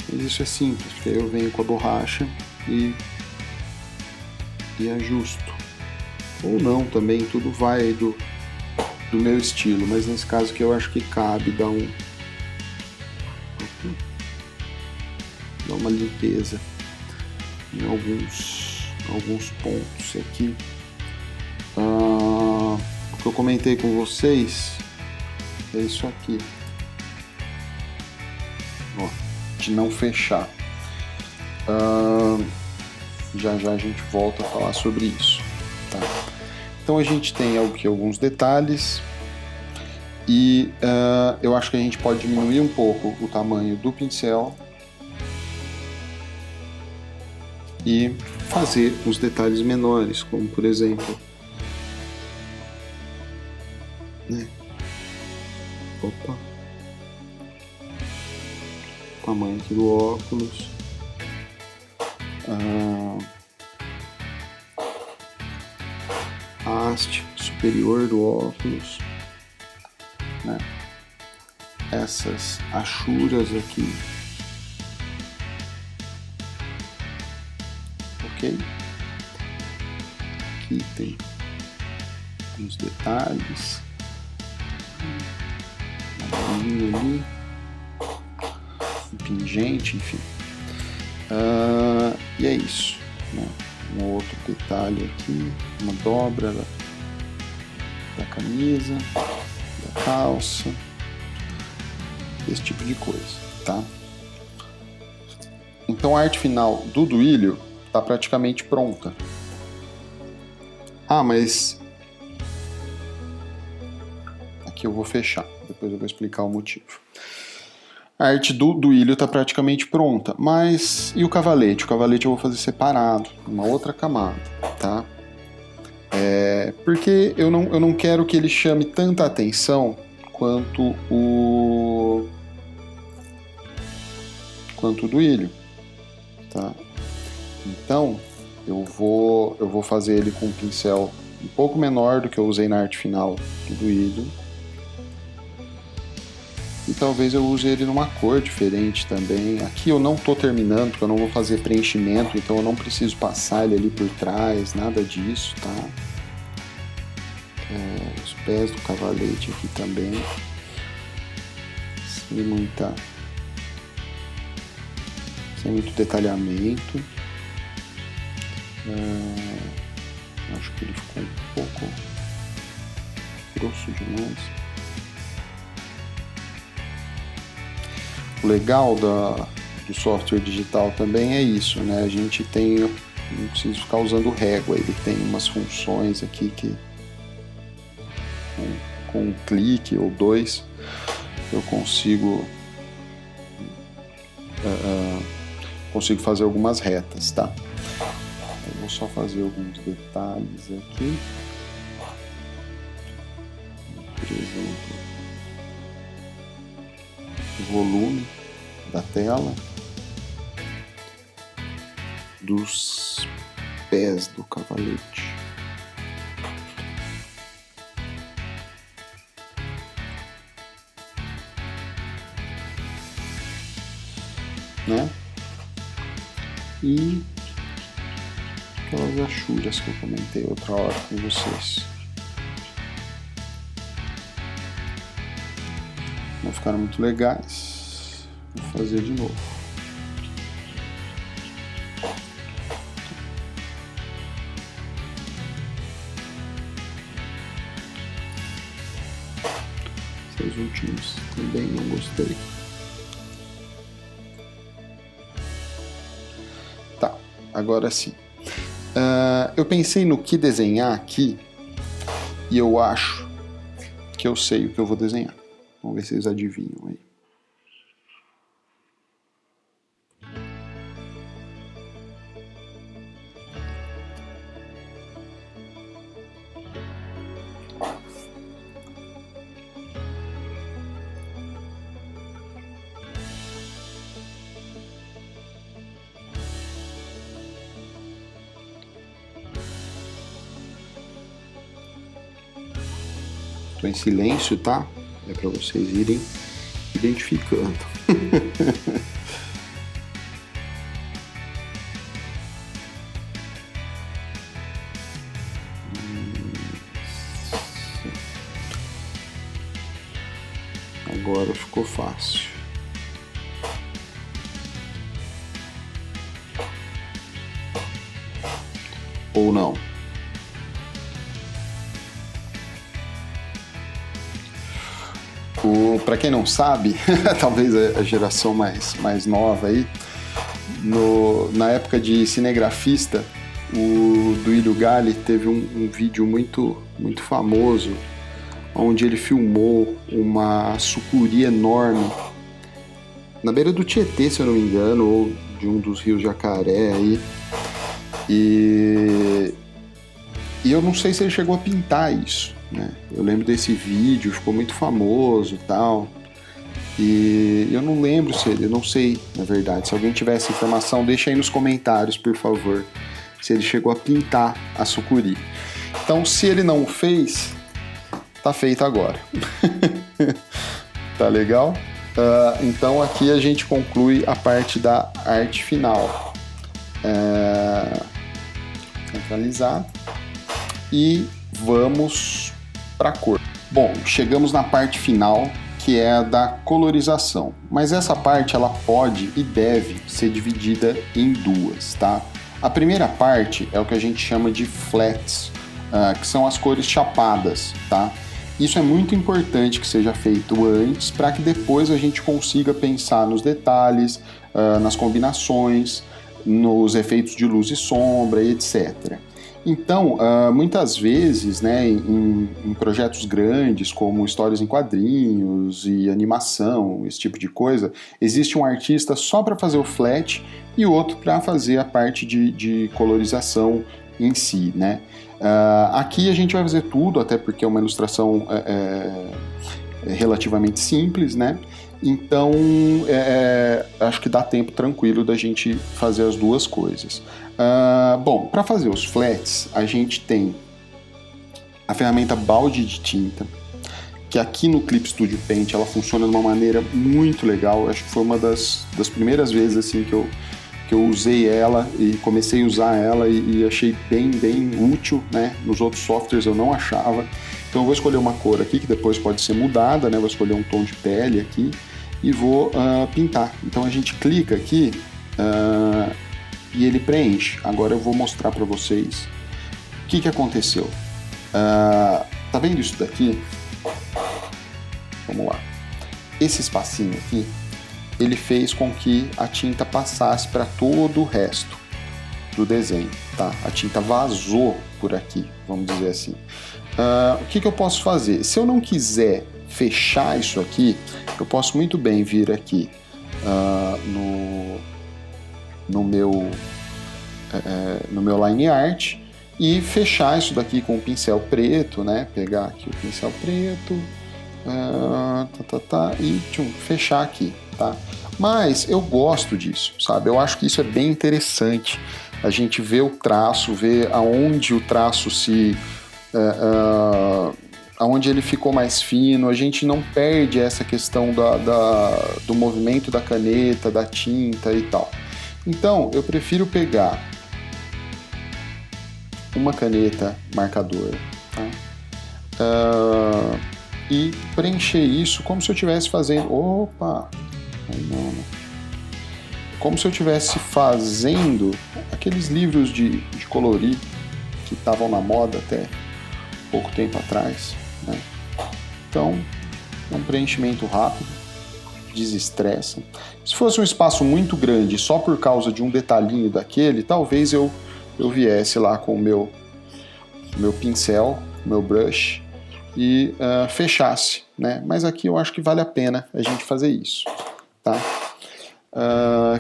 Mas isso é simples, porque aí eu venho com a borracha e ajusto. Ou não também, tudo vai do meu estilo, mas nesse caso aqui eu acho que cabe dar uma limpeza em alguns pontos aqui. O que eu comentei com vocês é isso aqui, ó, de não fechar. Já a gente volta a falar sobre isso, tá? Então a gente tem aqui alguns detalhes e eu acho que a gente pode diminuir um pouco o tamanho do pincel e fazer os detalhes menores, como por exemplo, né? Opa, o tamanho aqui do óculos, a haste superior do óculos, né? Essas achuras aqui, ok? Aqui tem uns detalhes, uma linha ali, um pingente, enfim. E é isso, né? Um outro detalhe aqui, uma dobra da camisa, da calça, esse tipo de coisa, tá? Então a arte final do Duílio está praticamente pronta. Mas aqui eu vou fechar, depois eu vou explicar o motivo. A arte do Duílio está praticamente pronta, mas e o cavalete? O cavalete eu vou fazer separado, uma outra camada, tá? Porque eu não quero que ele chame tanta atenção quanto o quanto o do Ilho, tá? Então, eu vou fazer ele com um pincel um pouco menor do que eu usei na arte final do Ilho. E talvez eu use ele numa cor diferente também. Aqui eu não estou terminando, porque eu não vou fazer preenchimento, então eu não preciso passar ele ali por trás, nada disso, tá? Os pés do cavalete aqui também. Sem muito detalhamento. Acho que ele ficou um pouco grosso demais. O legal do software digital também é isso, né? A gente não precisa ficar usando régua, ele tem umas funções aqui que com um clique ou dois eu consigo fazer algumas retas, tá? Eu vou só fazer alguns detalhes aqui. Por exemplo, o volume da tela, dos pés do cavalete. Né? E aquelas achuras que eu comentei outra hora com vocês. Não ficaram muito legais. Vou fazer de novo. Esses últimos também não gostei. Tá, agora sim. Eu pensei no que desenhar aqui e eu acho que eu sei o que eu vou desenhar. Vamos ver se vocês adivinham aí. Estou em silêncio, tá? É para vocês irem identificando. Agora ficou fácil. Ou não? Para quem não sabe, talvez a geração mais nova aí, na época de cinegrafista, o Duílio Galli teve um vídeo muito famoso, onde ele filmou uma sucuri enorme na beira do Tietê, se eu não me engano, ou de um dos rios Jacaré aí. E eu não sei se ele chegou a pintar isso, né? Eu lembro desse vídeo, ficou muito famoso e tal. E eu não lembro eu não sei, na verdade. Se alguém tiver essa informação, deixa aí nos comentários, por favor, se ele chegou a pintar a sucuri. Então, se ele não fez, tá feito agora. Tá legal? Então, aqui a gente conclui a parte da arte final. Centralizar. E vamos para a cor. Bom, chegamos na parte final, que é a da colorização. Mas essa parte ela pode e deve ser dividida em duas, tá? A primeira parte é o que a gente chama de flats, que são as cores chapadas, tá? Isso é muito importante que seja feito antes, para que depois a gente consiga pensar nos detalhes, nas combinações, nos efeitos de luz e sombra, etc. Então, muitas vezes, né, em projetos grandes, como histórias em quadrinhos e animação, esse tipo de coisa, existe um artista só para fazer o flat e outro para fazer a parte de colorização em si, né? Aqui a gente vai fazer tudo, até porque é uma ilustração relativamente simples, né? Então, acho que dá tempo tranquilo da gente fazer as duas coisas. Bom, para fazer os flats, a gente tem a ferramenta balde de tinta, que aqui no Clip Studio Paint ela funciona de uma maneira muito legal. Acho que foi uma das primeiras vezes assim que eu usei ela e comecei a usar ela e achei bem útil, né? Nos outros softwares eu não achava. Então eu vou escolher uma cor aqui que depois pode ser mudada, né? Vou escolher um tom de pele aqui e vou pintar. Então a gente clica aqui e ele preenche. Agora eu vou mostrar para vocês o que aconteceu. Tá vendo isso daqui? Vamos lá. Esse espacinho aqui, ele fez com que a tinta passasse para todo o resto do desenho, tá? A tinta vazou por aqui, vamos dizer assim. O que eu posso fazer? Se eu não quiser fechar isso aqui, eu posso muito bem vir aqui no meu Line Art e fechar isso daqui com o pincel preto, né? Pegar aqui o pincel preto e fechar aqui, tá? Mas eu gosto disso, sabe? Eu acho que isso é bem interessante. A gente vê o traço, vê aonde o traço aonde ele ficou mais fino, a gente não perde essa questão do movimento da caneta, da tinta e tal. Então, eu prefiro pegar uma caneta marcadora, tá? E preencher isso como se eu estivesse fazendo... Opa! Não. Como se eu estivesse fazendo aqueles livros de colorir que estavam na moda até pouco tempo atrás, né? Então, é um preenchimento rápido, desestressa. Se fosse um espaço muito grande só por causa de um detalhinho daquele, talvez eu viesse lá com o meu pincel, meu brush e fechasse, né? Mas aqui eu acho que vale a pena a gente fazer isso, tá?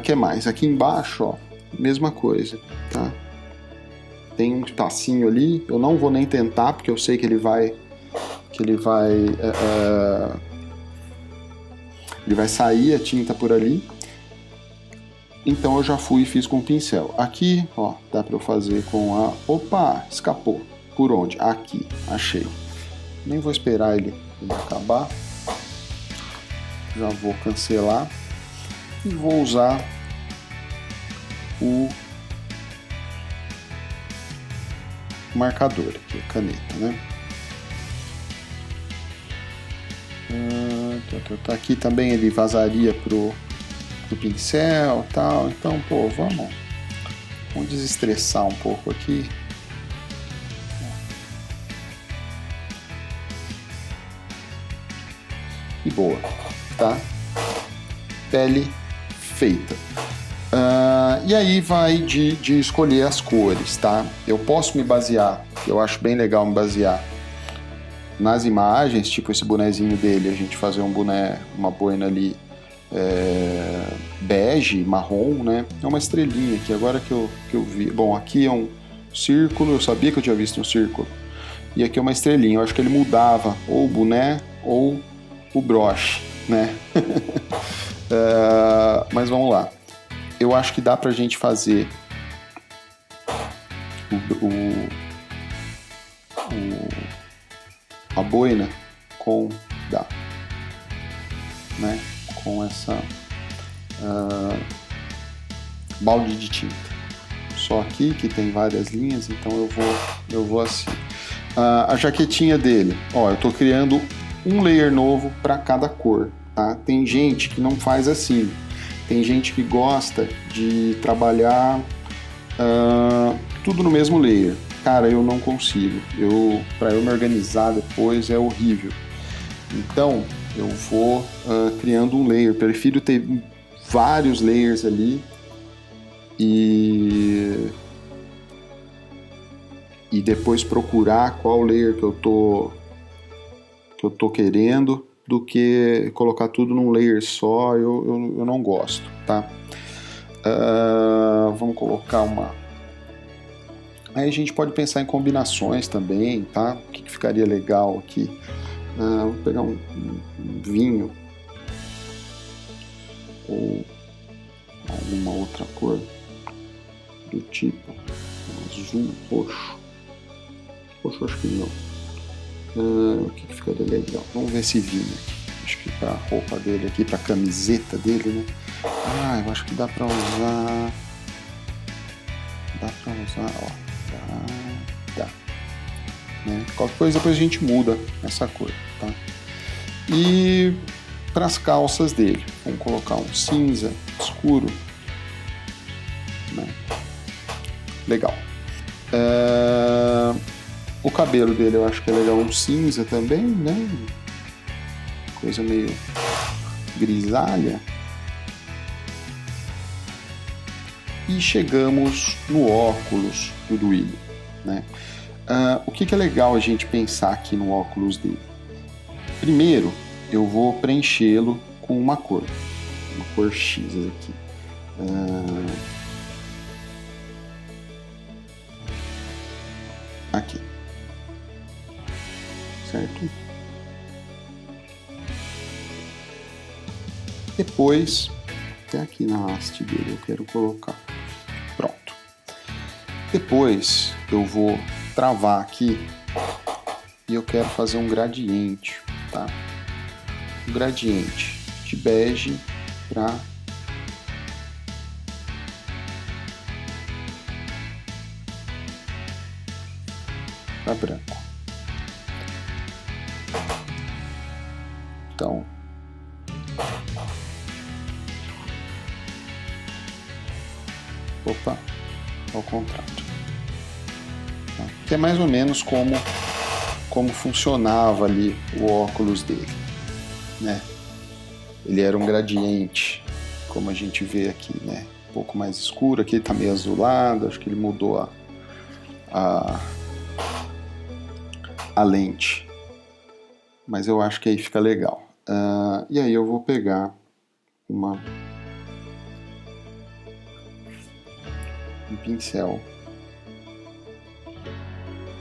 Que mais? Aqui embaixo, ó, mesma coisa, tá? Tem um espacinho ali, eu não vou nem tentar porque eu sei que ele vai sair a tinta por ali. Então eu já fui e fiz com o pincel. Aqui, ó, dá para eu fazer com a... Opa, escapou. Por onde? Aqui, achei. Nem vou esperar ele acabar. Já vou cancelar. E vou usar o marcador aqui, a caneta, né? Aqui também ele vazaria pro pincel e tal. Então, pô, vamos desestressar um pouco aqui. E boa, tá? Pele feita. E aí vai de escolher as cores, tá? Eu posso me basear, eu acho bem legal me basear nas imagens, tipo esse bonezinho dele, a gente fazer um boné, uma boina ali bege, marrom, né? É uma estrelinha aqui, agora que eu vi. Bom, aqui é um círculo, eu sabia que eu tinha visto um círculo. E aqui é uma estrelinha, eu acho que ele mudava ou o boné ou o broche, né? Mas vamos lá. Eu acho que dá pra gente fazer a boina com essa balde de tinta. Só aqui que tem várias linhas, então eu vou assim. A jaquetinha dele, ó, eu tô criando um layer novo para cada cor, tá? Tem gente que não faz assim. Tem gente que gosta de trabalhar tudo no mesmo layer. Cara, eu não consigo. Para eu me organizar depois é horrível. Então, eu vou criando um layer. Prefiro ter vários layers ali e depois procurar qual layer que eu tô querendo, do que colocar tudo num layer só. Eu não gosto, tá? Vamos colocar uma... Aí a gente pode pensar em combinações também, tá? O que ficaria legal aqui? Vou pegar um vinho ou alguma outra cor do tipo azul, roxo. Roxo acho que não. O que ficaria legal? Vamos ver esse vinho aqui. Acho que para a roupa dele aqui, para a camiseta dele, né? Eu acho que dá para usar. Ó. Dá. Né? Qualquer coisa depois a gente muda essa cor, tá? E para as calças dele, vamos colocar um cinza escuro, né? Legal. O cabelo dele eu acho que é legal um cinza também, né? Coisa meio grisalha. E chegamos no óculos do Duílio, né? O que é legal a gente pensar aqui no óculos dele? Primeiro, eu vou preenchê-lo com uma cor X aqui. Aqui, certo? Depois, até aqui na haste dele eu quero colocar. Pronto. Depois eu vou travar aqui e eu quero fazer um gradiente, tá? Um gradiente de bege para branco. Então, ao contrário. Tá? Que é mais ou menos como funcionava ali o óculos dele, né? Ele era um gradiente, como a gente vê aqui, né? Um pouco mais escuro, aqui ele tá meio azulado, acho que ele mudou a lente, mas eu acho que aí fica legal. E aí eu vou pegar um pincel,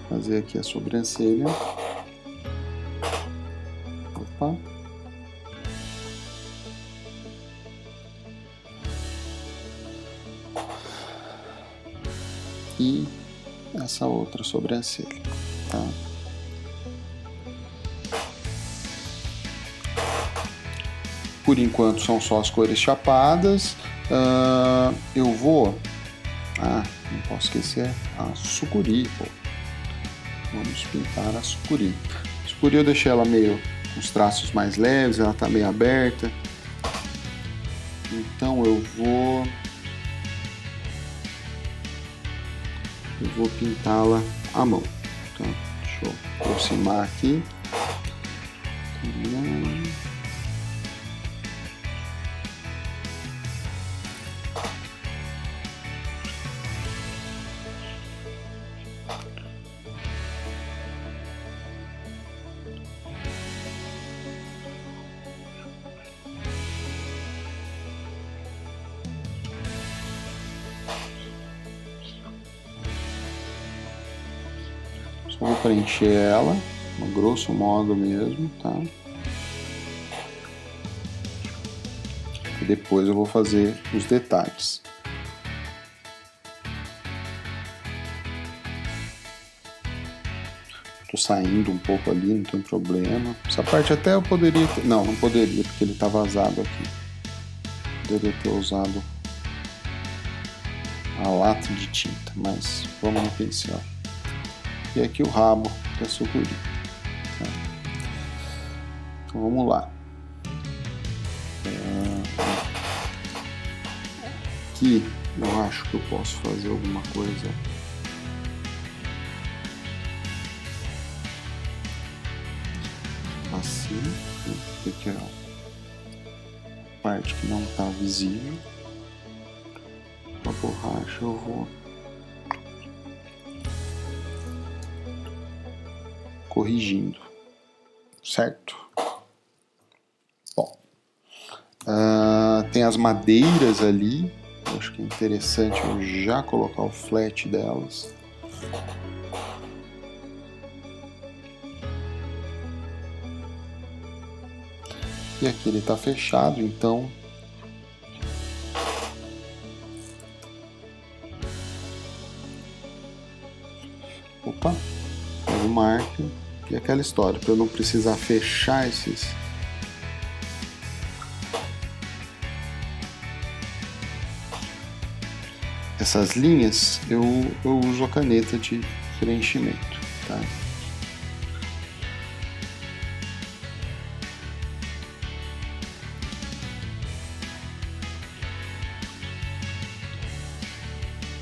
fazer aqui a sobrancelha. Opa. E essa outra sobrancelha, tá? Por enquanto são só as cores chapadas. Eu vou... não posso esquecer a sucuri, pô. Vamos pintar a sucuri. A sucuri eu deixei ela meio com os traços mais leves, ela tá meio aberta. Então eu vou pintá-la à mão. Tá? Deixa eu aproximar aqui. Só vou preencher ela, no grosso modo mesmo, tá? E depois eu vou fazer os detalhes. Tô saindo um pouco ali, não tem problema. Essa parte até eu poderia ter... Não poderia, porque ele tá vazado aqui. Poderia ter usado a lata de tinta, mas vamos no pincel. E aqui o rabo da sucuri. Tá? Então vamos lá. Aqui eu acho que eu posso fazer alguma coisa assim, né? Porque é a parte que não está visível. Com a borracha eu vou corrigindo, certo? Bom, tem as madeiras ali, acho que é interessante eu já colocar o flat delas. E aqui ele está fechado, então opa, faz o marco e aquela história, para eu não precisar fechar essas linhas, eu uso a caneta de preenchimento, tá?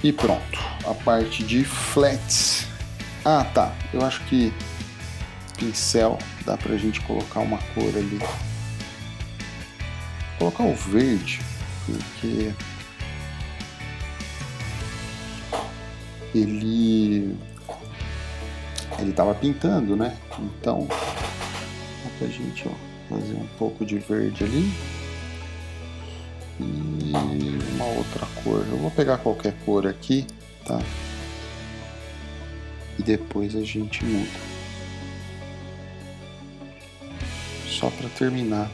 E pronto, a parte de flats. Ah, tá, eu acho que pincel dá pra gente colocar uma cor ali. Vou colocar o verde, porque ele tava pintando, né? Então dá pra gente, ó, fazer um pouco de verde ali e uma outra cor. Eu vou pegar qualquer cor aqui, tá? E depois a gente muda. Só para terminar.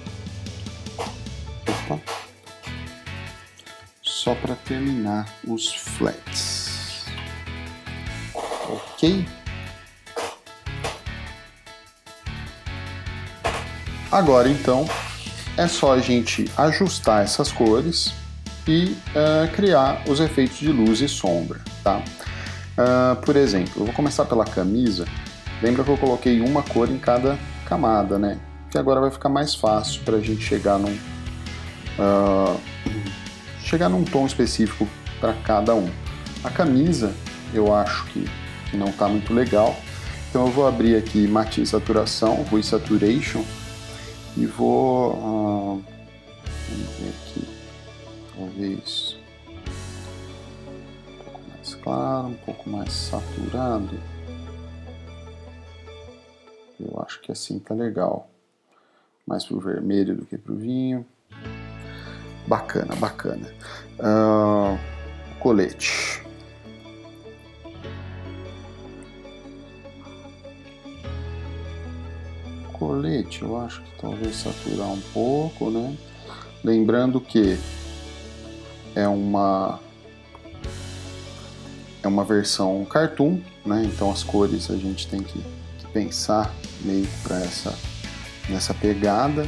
Opa. Só para terminar os flats. Ok? Agora então é só a gente ajustar essas cores e criar os efeitos de luz e sombra, tá? Por exemplo, eu vou começar pela camisa. Lembra que eu coloquei uma cor em cada camada, né? Que agora vai ficar mais fácil para a gente chegar num tom específico para cada um. A camisa eu acho que não está muito legal, então eu vou abrir aqui Matte e Saturação, Hue Saturation, e vou vamos ver aqui, talvez um pouco mais claro, um pouco mais saturado. Eu acho que assim tá legal, mais pro vermelho do que pro vinho. Bacana, bacana. Colete. Colete, eu acho que talvez saturar um pouco, né? Lembrando que é uma versão cartoon, né? Então as cores a gente tem que pensar meio para nessa pegada.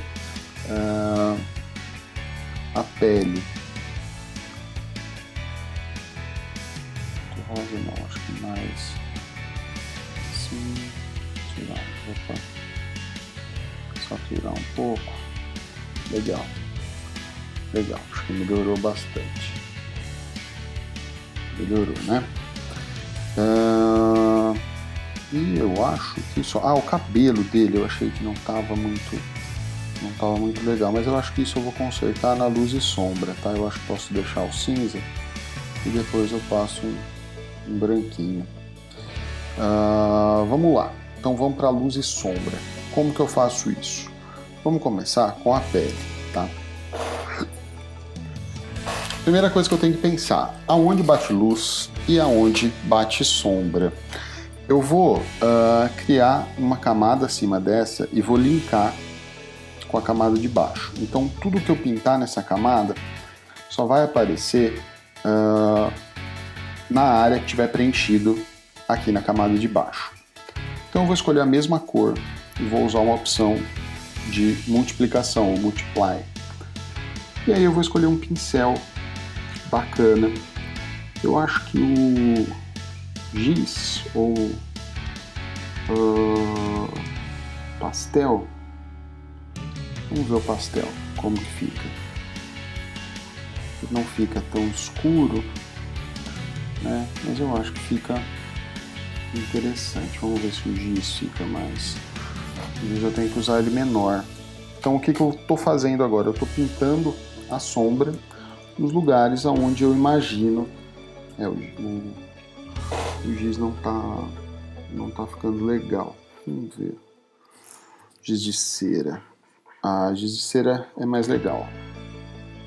A pele. Rosa não, acho que mais assim, tirar, opa, saturar um pouco. Legal, legal, acho que melhorou bastante. Melhorou, né? E eu acho que só. O cabelo dele eu achei que não estava muito legal, mas eu acho que isso eu vou consertar na luz e sombra, tá? Eu acho que posso deixar o cinza e depois eu passo um branquinho. Vamos lá, então vamos para luz e sombra. Como que eu faço isso? Vamos começar com a pele, tá? Primeira coisa que eu tenho que pensar, aonde bate luz e aonde bate sombra. Eu vou criar uma camada acima dessa e vou linkar com a camada de baixo. Então tudo que eu pintar nessa camada só vai aparecer na área que tiver preenchido aqui na camada de baixo. Então eu vou escolher a mesma cor e vou usar uma opção de multiplicação, ou multiply. E aí eu vou escolher um pincel bacana. Eu acho que o giz ou pastel. Vamos ver o pastel, como que fica. Não fica tão escuro, né? Mas eu acho que fica interessante. Vamos ver se o giz fica mais. Às vezes eu tenho que usar ele menor. Então o que eu estou fazendo agora? Eu estou pintando a sombra nos lugares onde eu imagino. O giz não tá ficando legal. Vamos ver. Giz de cera. A giz de cera é mais legal.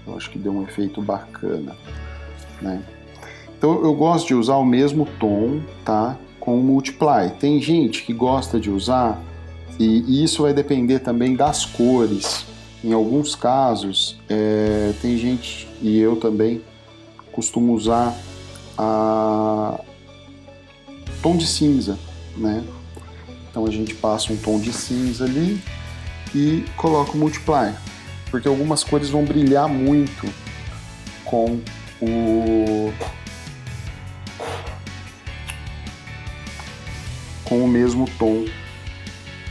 Eu acho que deu um efeito bacana, né? Então eu gosto de usar o mesmo tom, tá? Com o multiply. Tem gente que gosta de usar, e isso vai depender também das cores em alguns casos, tem gente, e eu também, costumo usar tom de cinza, né? Então a gente passa um tom de cinza ali e coloca o multiply, porque algumas cores vão brilhar muito com o mesmo tom,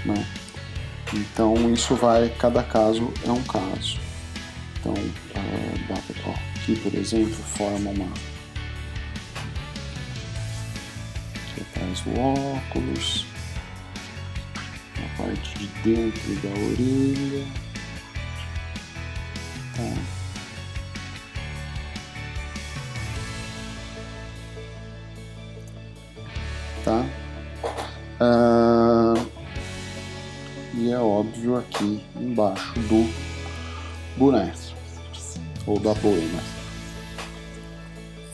né? Então isso vai, cada caso é um caso. Então aqui, por exemplo, forma uma, aqui atrás do óculos, a parte de dentro da orelha, tá? E é óbvio aqui embaixo do boneco ou da boina,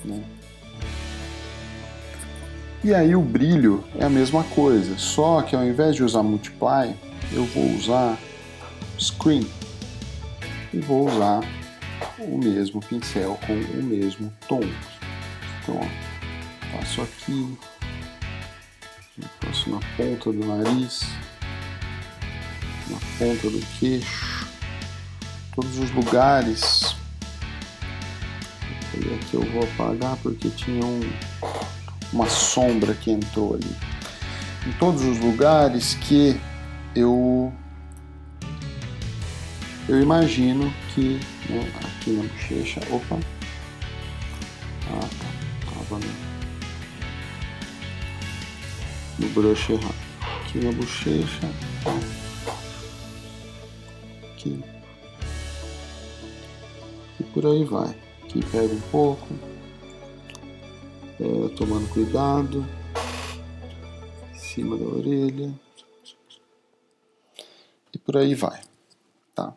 né? E aí o brilho é a mesma coisa, só que ao invés de usar multiply, eu vou usar screen e vou usar o mesmo pincel com o mesmo tom. Então, ó, passo aqui, passo na ponta do nariz, na ponta do queixo, todos os lugares. E aqui eu vou apagar porque tinha uma sombra que entrou ali. Em todos os lugares que eu imagino que, né, aqui na bochecha, opa, tava no brush errado, aqui na bochecha, aqui, e por aí vai. Aqui pega um pouco, tomando cuidado, em cima da orelha, e por aí vai, tá?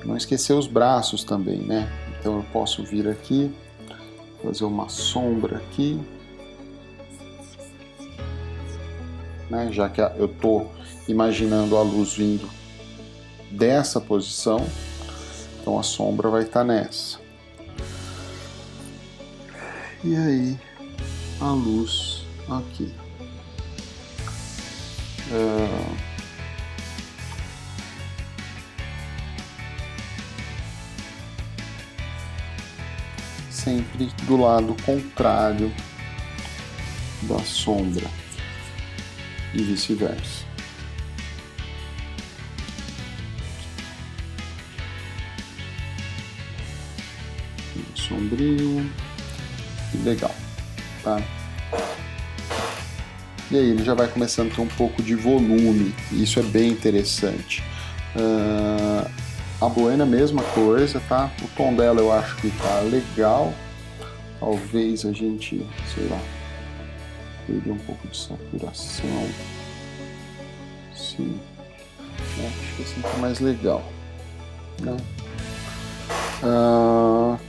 Não esquecer os braços também, né? Então eu posso vir aqui, fazer uma sombra aqui, né? Já que eu estou imaginando a luz vindo dessa posição, então a sombra vai estar nessa. E aí a luz aqui. Sempre do lado contrário da sombra e vice-versa. Sombrinha, legal, tá? E aí ele já vai começando a ter um pouco de volume, e isso é bem interessante. A boina, mesma coisa, tá? O tom dela eu acho que tá legal. Talvez a gente, sei lá, perder um pouco de saturação. Sim, acho que assim tá mais legal, né?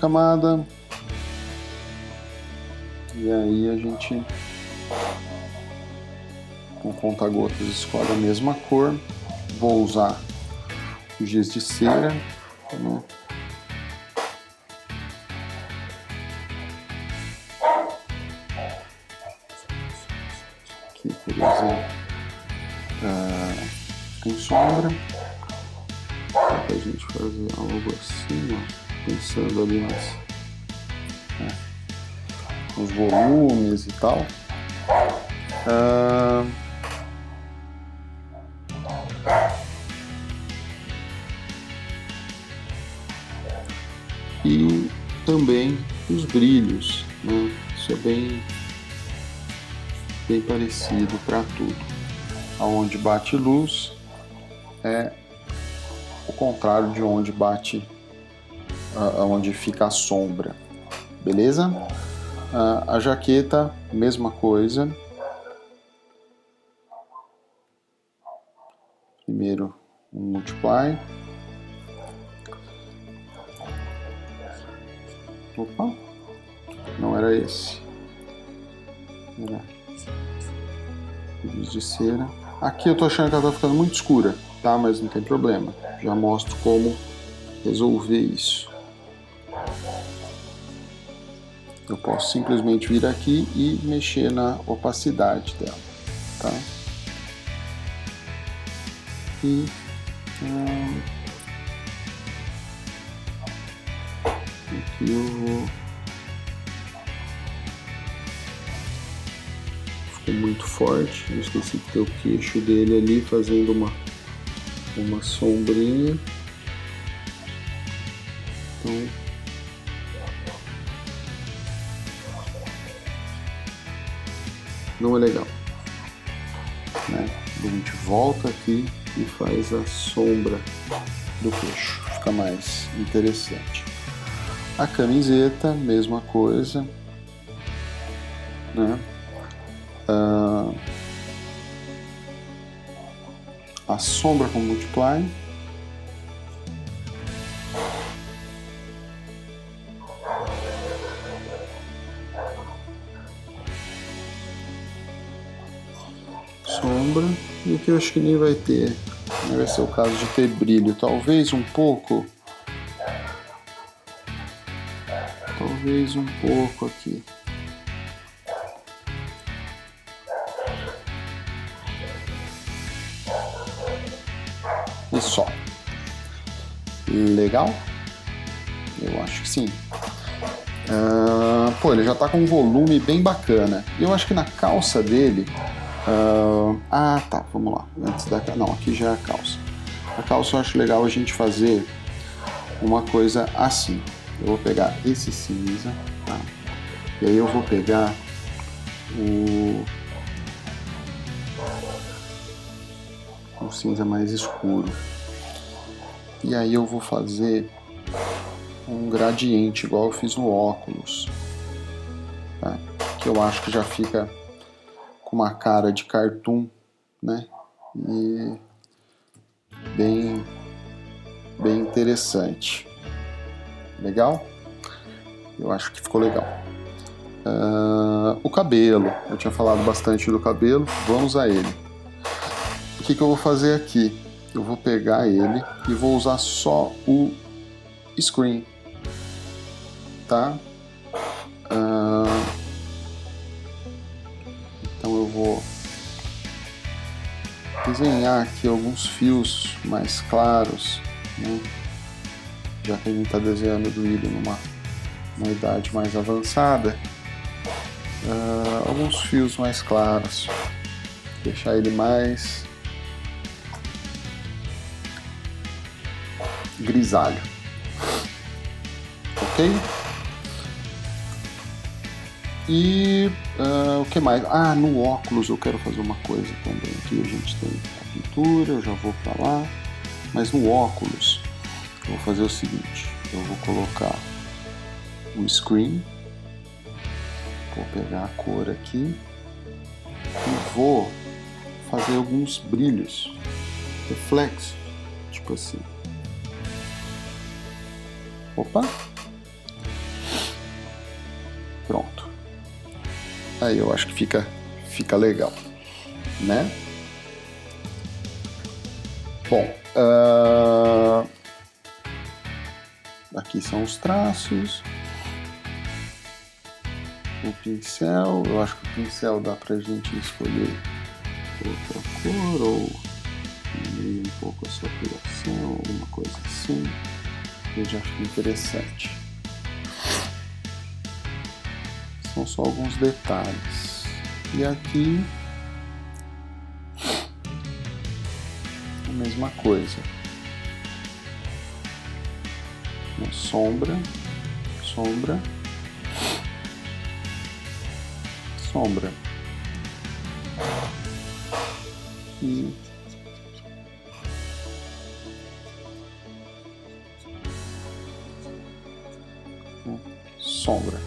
Camada. E aí a gente, com conta-gotas, escolhe a mesma cor. Vou usar o giz de cera, né? Aqui, por exemplo, com sombra, para a gente fazer algo assim, ó, pensando ali nos volumes e tal. E também os brilhos, né? Isso é bem parecido para tudo. Aonde bate luz é o contrário de onde bate, aonde fica a sombra, beleza? A jaqueta, mesma coisa. Primeiro um multiply. Opa, não era esse. Era o giz de cera. Aqui eu tô achando que ela tá ficando muito escura. tá? Mas não tem problema. Já mostro como resolver isso. Eu posso simplesmente vir aqui e mexer na opacidade dela, tá? E aqui eu vou... Ficou muito forte, eu esqueci de ter o queixo dele ali fazendo uma sombrinha. Então, não é legal, né? A gente volta aqui e faz a sombra do queixo, fica mais interessante. A camiseta, mesma coisa, né? A sombra com multiply. Sombra. E aqui eu acho que nem vai ter, não vai ser o caso de ter brilho, talvez um pouco aqui. E só. Legal? Eu acho que sim. Pô, ele já tá com um volume bem bacana. Eu acho que na calça dele... tá, vamos lá. Antes da... Não, aqui já é a calça. A calça eu acho legal a gente fazer uma coisa assim. Eu vou pegar esse cinza, tá? E aí eu vou pegar o cinza mais escuro. E aí eu vou fazer um gradiente, igual eu fiz no óculos, tá? Que eu acho que já fica com uma cara de cartoon, né? E bem interessante. Legal? Eu acho que ficou legal. O cabelo, eu tinha falado bastante do cabelo, vamos a ele. O que eu vou fazer aqui? Eu vou pegar ele e vou usar só o screen, tá? Então eu vou desenhar aqui alguns fios mais claros, né? Já que a gente está desenhando o Duílio numa idade mais avançada, alguns fios mais claros, deixar ele mais grisalho, ok? E o que mais? No óculos eu quero fazer uma coisa também. Aqui a gente tem a pintura, eu já vou para lá, mas no óculos eu vou fazer o seguinte: eu vou colocar o screen, vou pegar a cor aqui e vou fazer alguns brilhos, reflexos, tipo assim. Opa! Pronto. Aí eu acho que fica legal, né? Bom, aqui são os traços. O pincel, eu acho que o pincel dá pra gente escolher outra cor ou diminuir um pouco a saturação, alguma coisa assim. Eu já acho interessante. São só alguns detalhes. E aqui a mesma coisa. Uma sombra, sombra, sombra. E sombra.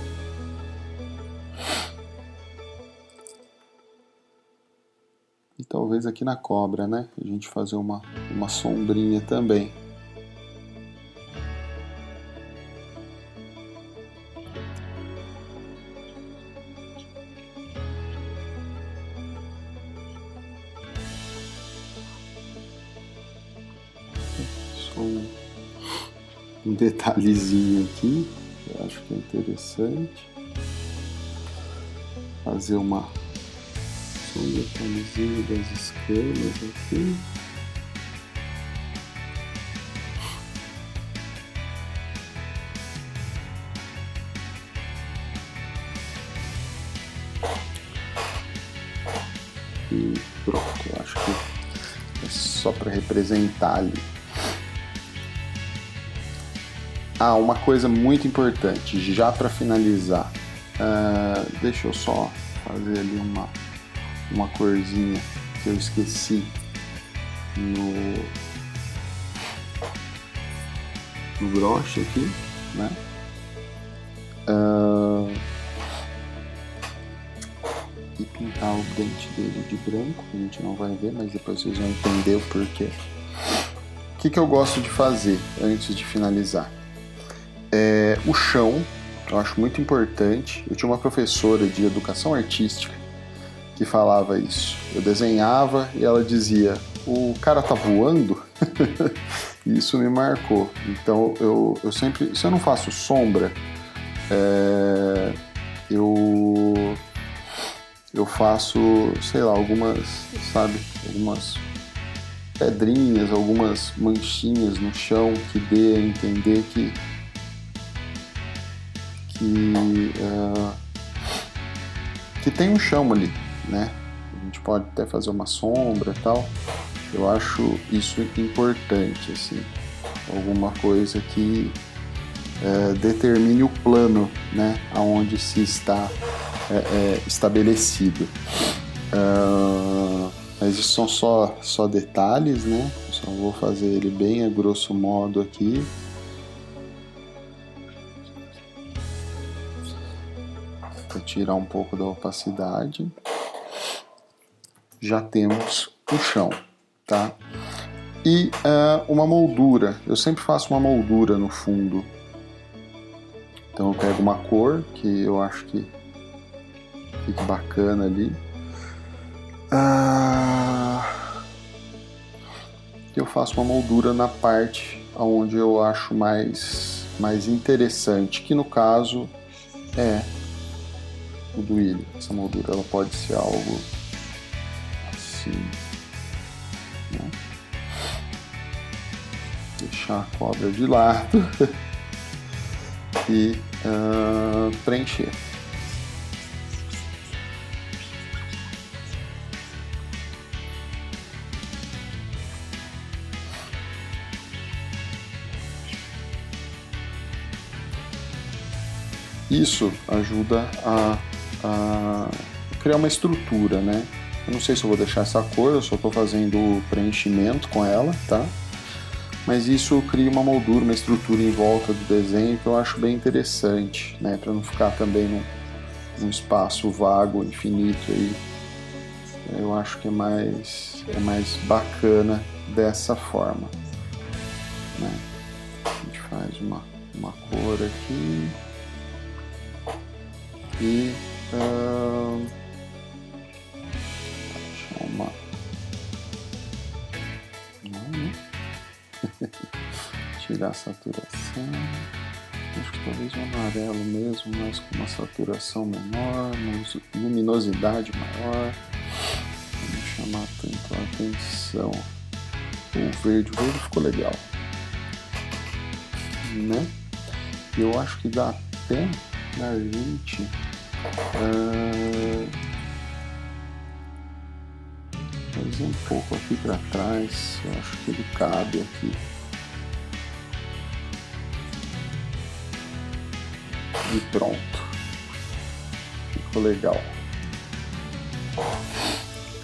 E talvez aqui na cobra, né? A gente fazer uma sombrinha também. um detalhezinho aqui, que eu acho que é interessante. Fazer um detalhezinho das escamas aqui. E pronto, eu acho que é só para representar ali. Uma coisa muito importante, já para finalizar, deixa eu só fazer ali uma corzinha que eu esqueci no broche aqui, né? E pintar o dente dele de branco, a gente não vai ver, mas depois vocês vão entender o porquê. O que eu gosto de fazer antes de finalizar? O chão, eu acho muito importante. Eu tinha uma professora de educação artística que falava isso. Eu desenhava e ela dizia, o cara tá voando? E isso me marcou. Então eu sempre, se eu não faço sombra, eu faço, sei lá, algumas pedrinhas, algumas manchinhas no chão que dê a entender que tem um chão ali, né? A gente pode até fazer uma sombra e tal. Eu acho isso importante, assim. Alguma coisa que determine o plano, né? Aonde se está estabelecido. Mas isso são só detalhes, né? Eu só vou fazer ele bem a grosso modo aqui. Para tirar um pouco da opacidade. Já temos o chão, tá? E uma moldura. Eu sempre faço uma moldura no fundo. Então eu pego uma cor que eu acho que fique bacana ali. Eu faço uma moldura na parte onde eu acho mais interessante, que no caso é o duílio. Essa moldura ela pode ser algo assim, né? Deixar a cobra de lado e preencher. Isso ajuda a criar uma estrutura, né? Eu não sei se eu vou deixar essa cor, eu só estou fazendo o preenchimento com ela, tá? Mas isso cria uma moldura, uma estrutura em volta do desenho que eu acho bem interessante, né? Para não ficar também num espaço vago, infinito aí. Eu acho que é mais bacana dessa forma, né? A gente faz uma cor aqui e tirar a saturação. Acho que talvez um amarelo mesmo, mas com uma saturação menor, uma luminosidade maior. Não chamar tanto a atenção. O verde ficou legal, né? Eu acho que dá até da gente fazer um pouco aqui para trás. Eu acho que ele cabe aqui. E pronto. Ficou legal.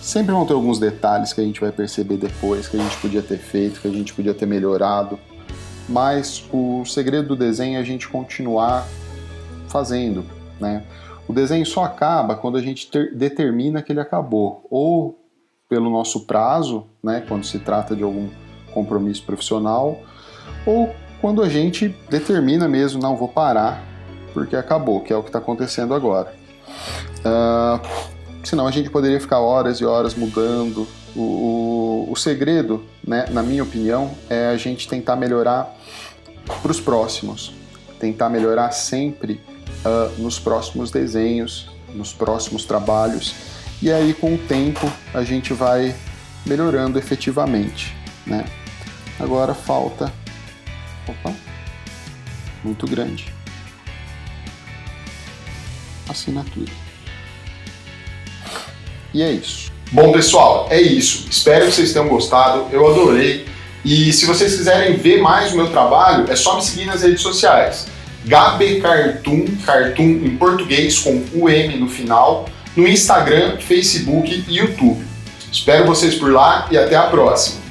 Sempre vão ter alguns detalhes que a gente vai perceber depois, que a gente podia ter feito, que a gente podia ter melhorado. Mas o segredo do desenho é a gente continuar fazendo, né? O desenho só acaba quando a gente determina que ele acabou, ou pelo nosso prazo, né, quando se trata de algum compromisso profissional, ou quando a gente determina mesmo, não, vou parar porque acabou, que é o que está acontecendo agora. Senão a gente poderia ficar horas e horas mudando o o segredo, né, na minha opinião, é a gente tentar melhorar para os próximos. Tentar melhorar sempre nos próximos desenhos, nos próximos trabalhos. E aí, com o tempo, a gente vai melhorando efetivamente, né? Agora falta... Opa! Muito grande. Assinatura. E é isso. Bom, pessoal, é isso. Espero que vocês tenham gostado. Eu adorei. E se vocês quiserem ver mais o meu trabalho, é só me seguir nas redes sociais. Gabe Cartoon, Cartoon em português com UM no final, no Instagram, Facebook e YouTube. Espero vocês por lá e até a próxima.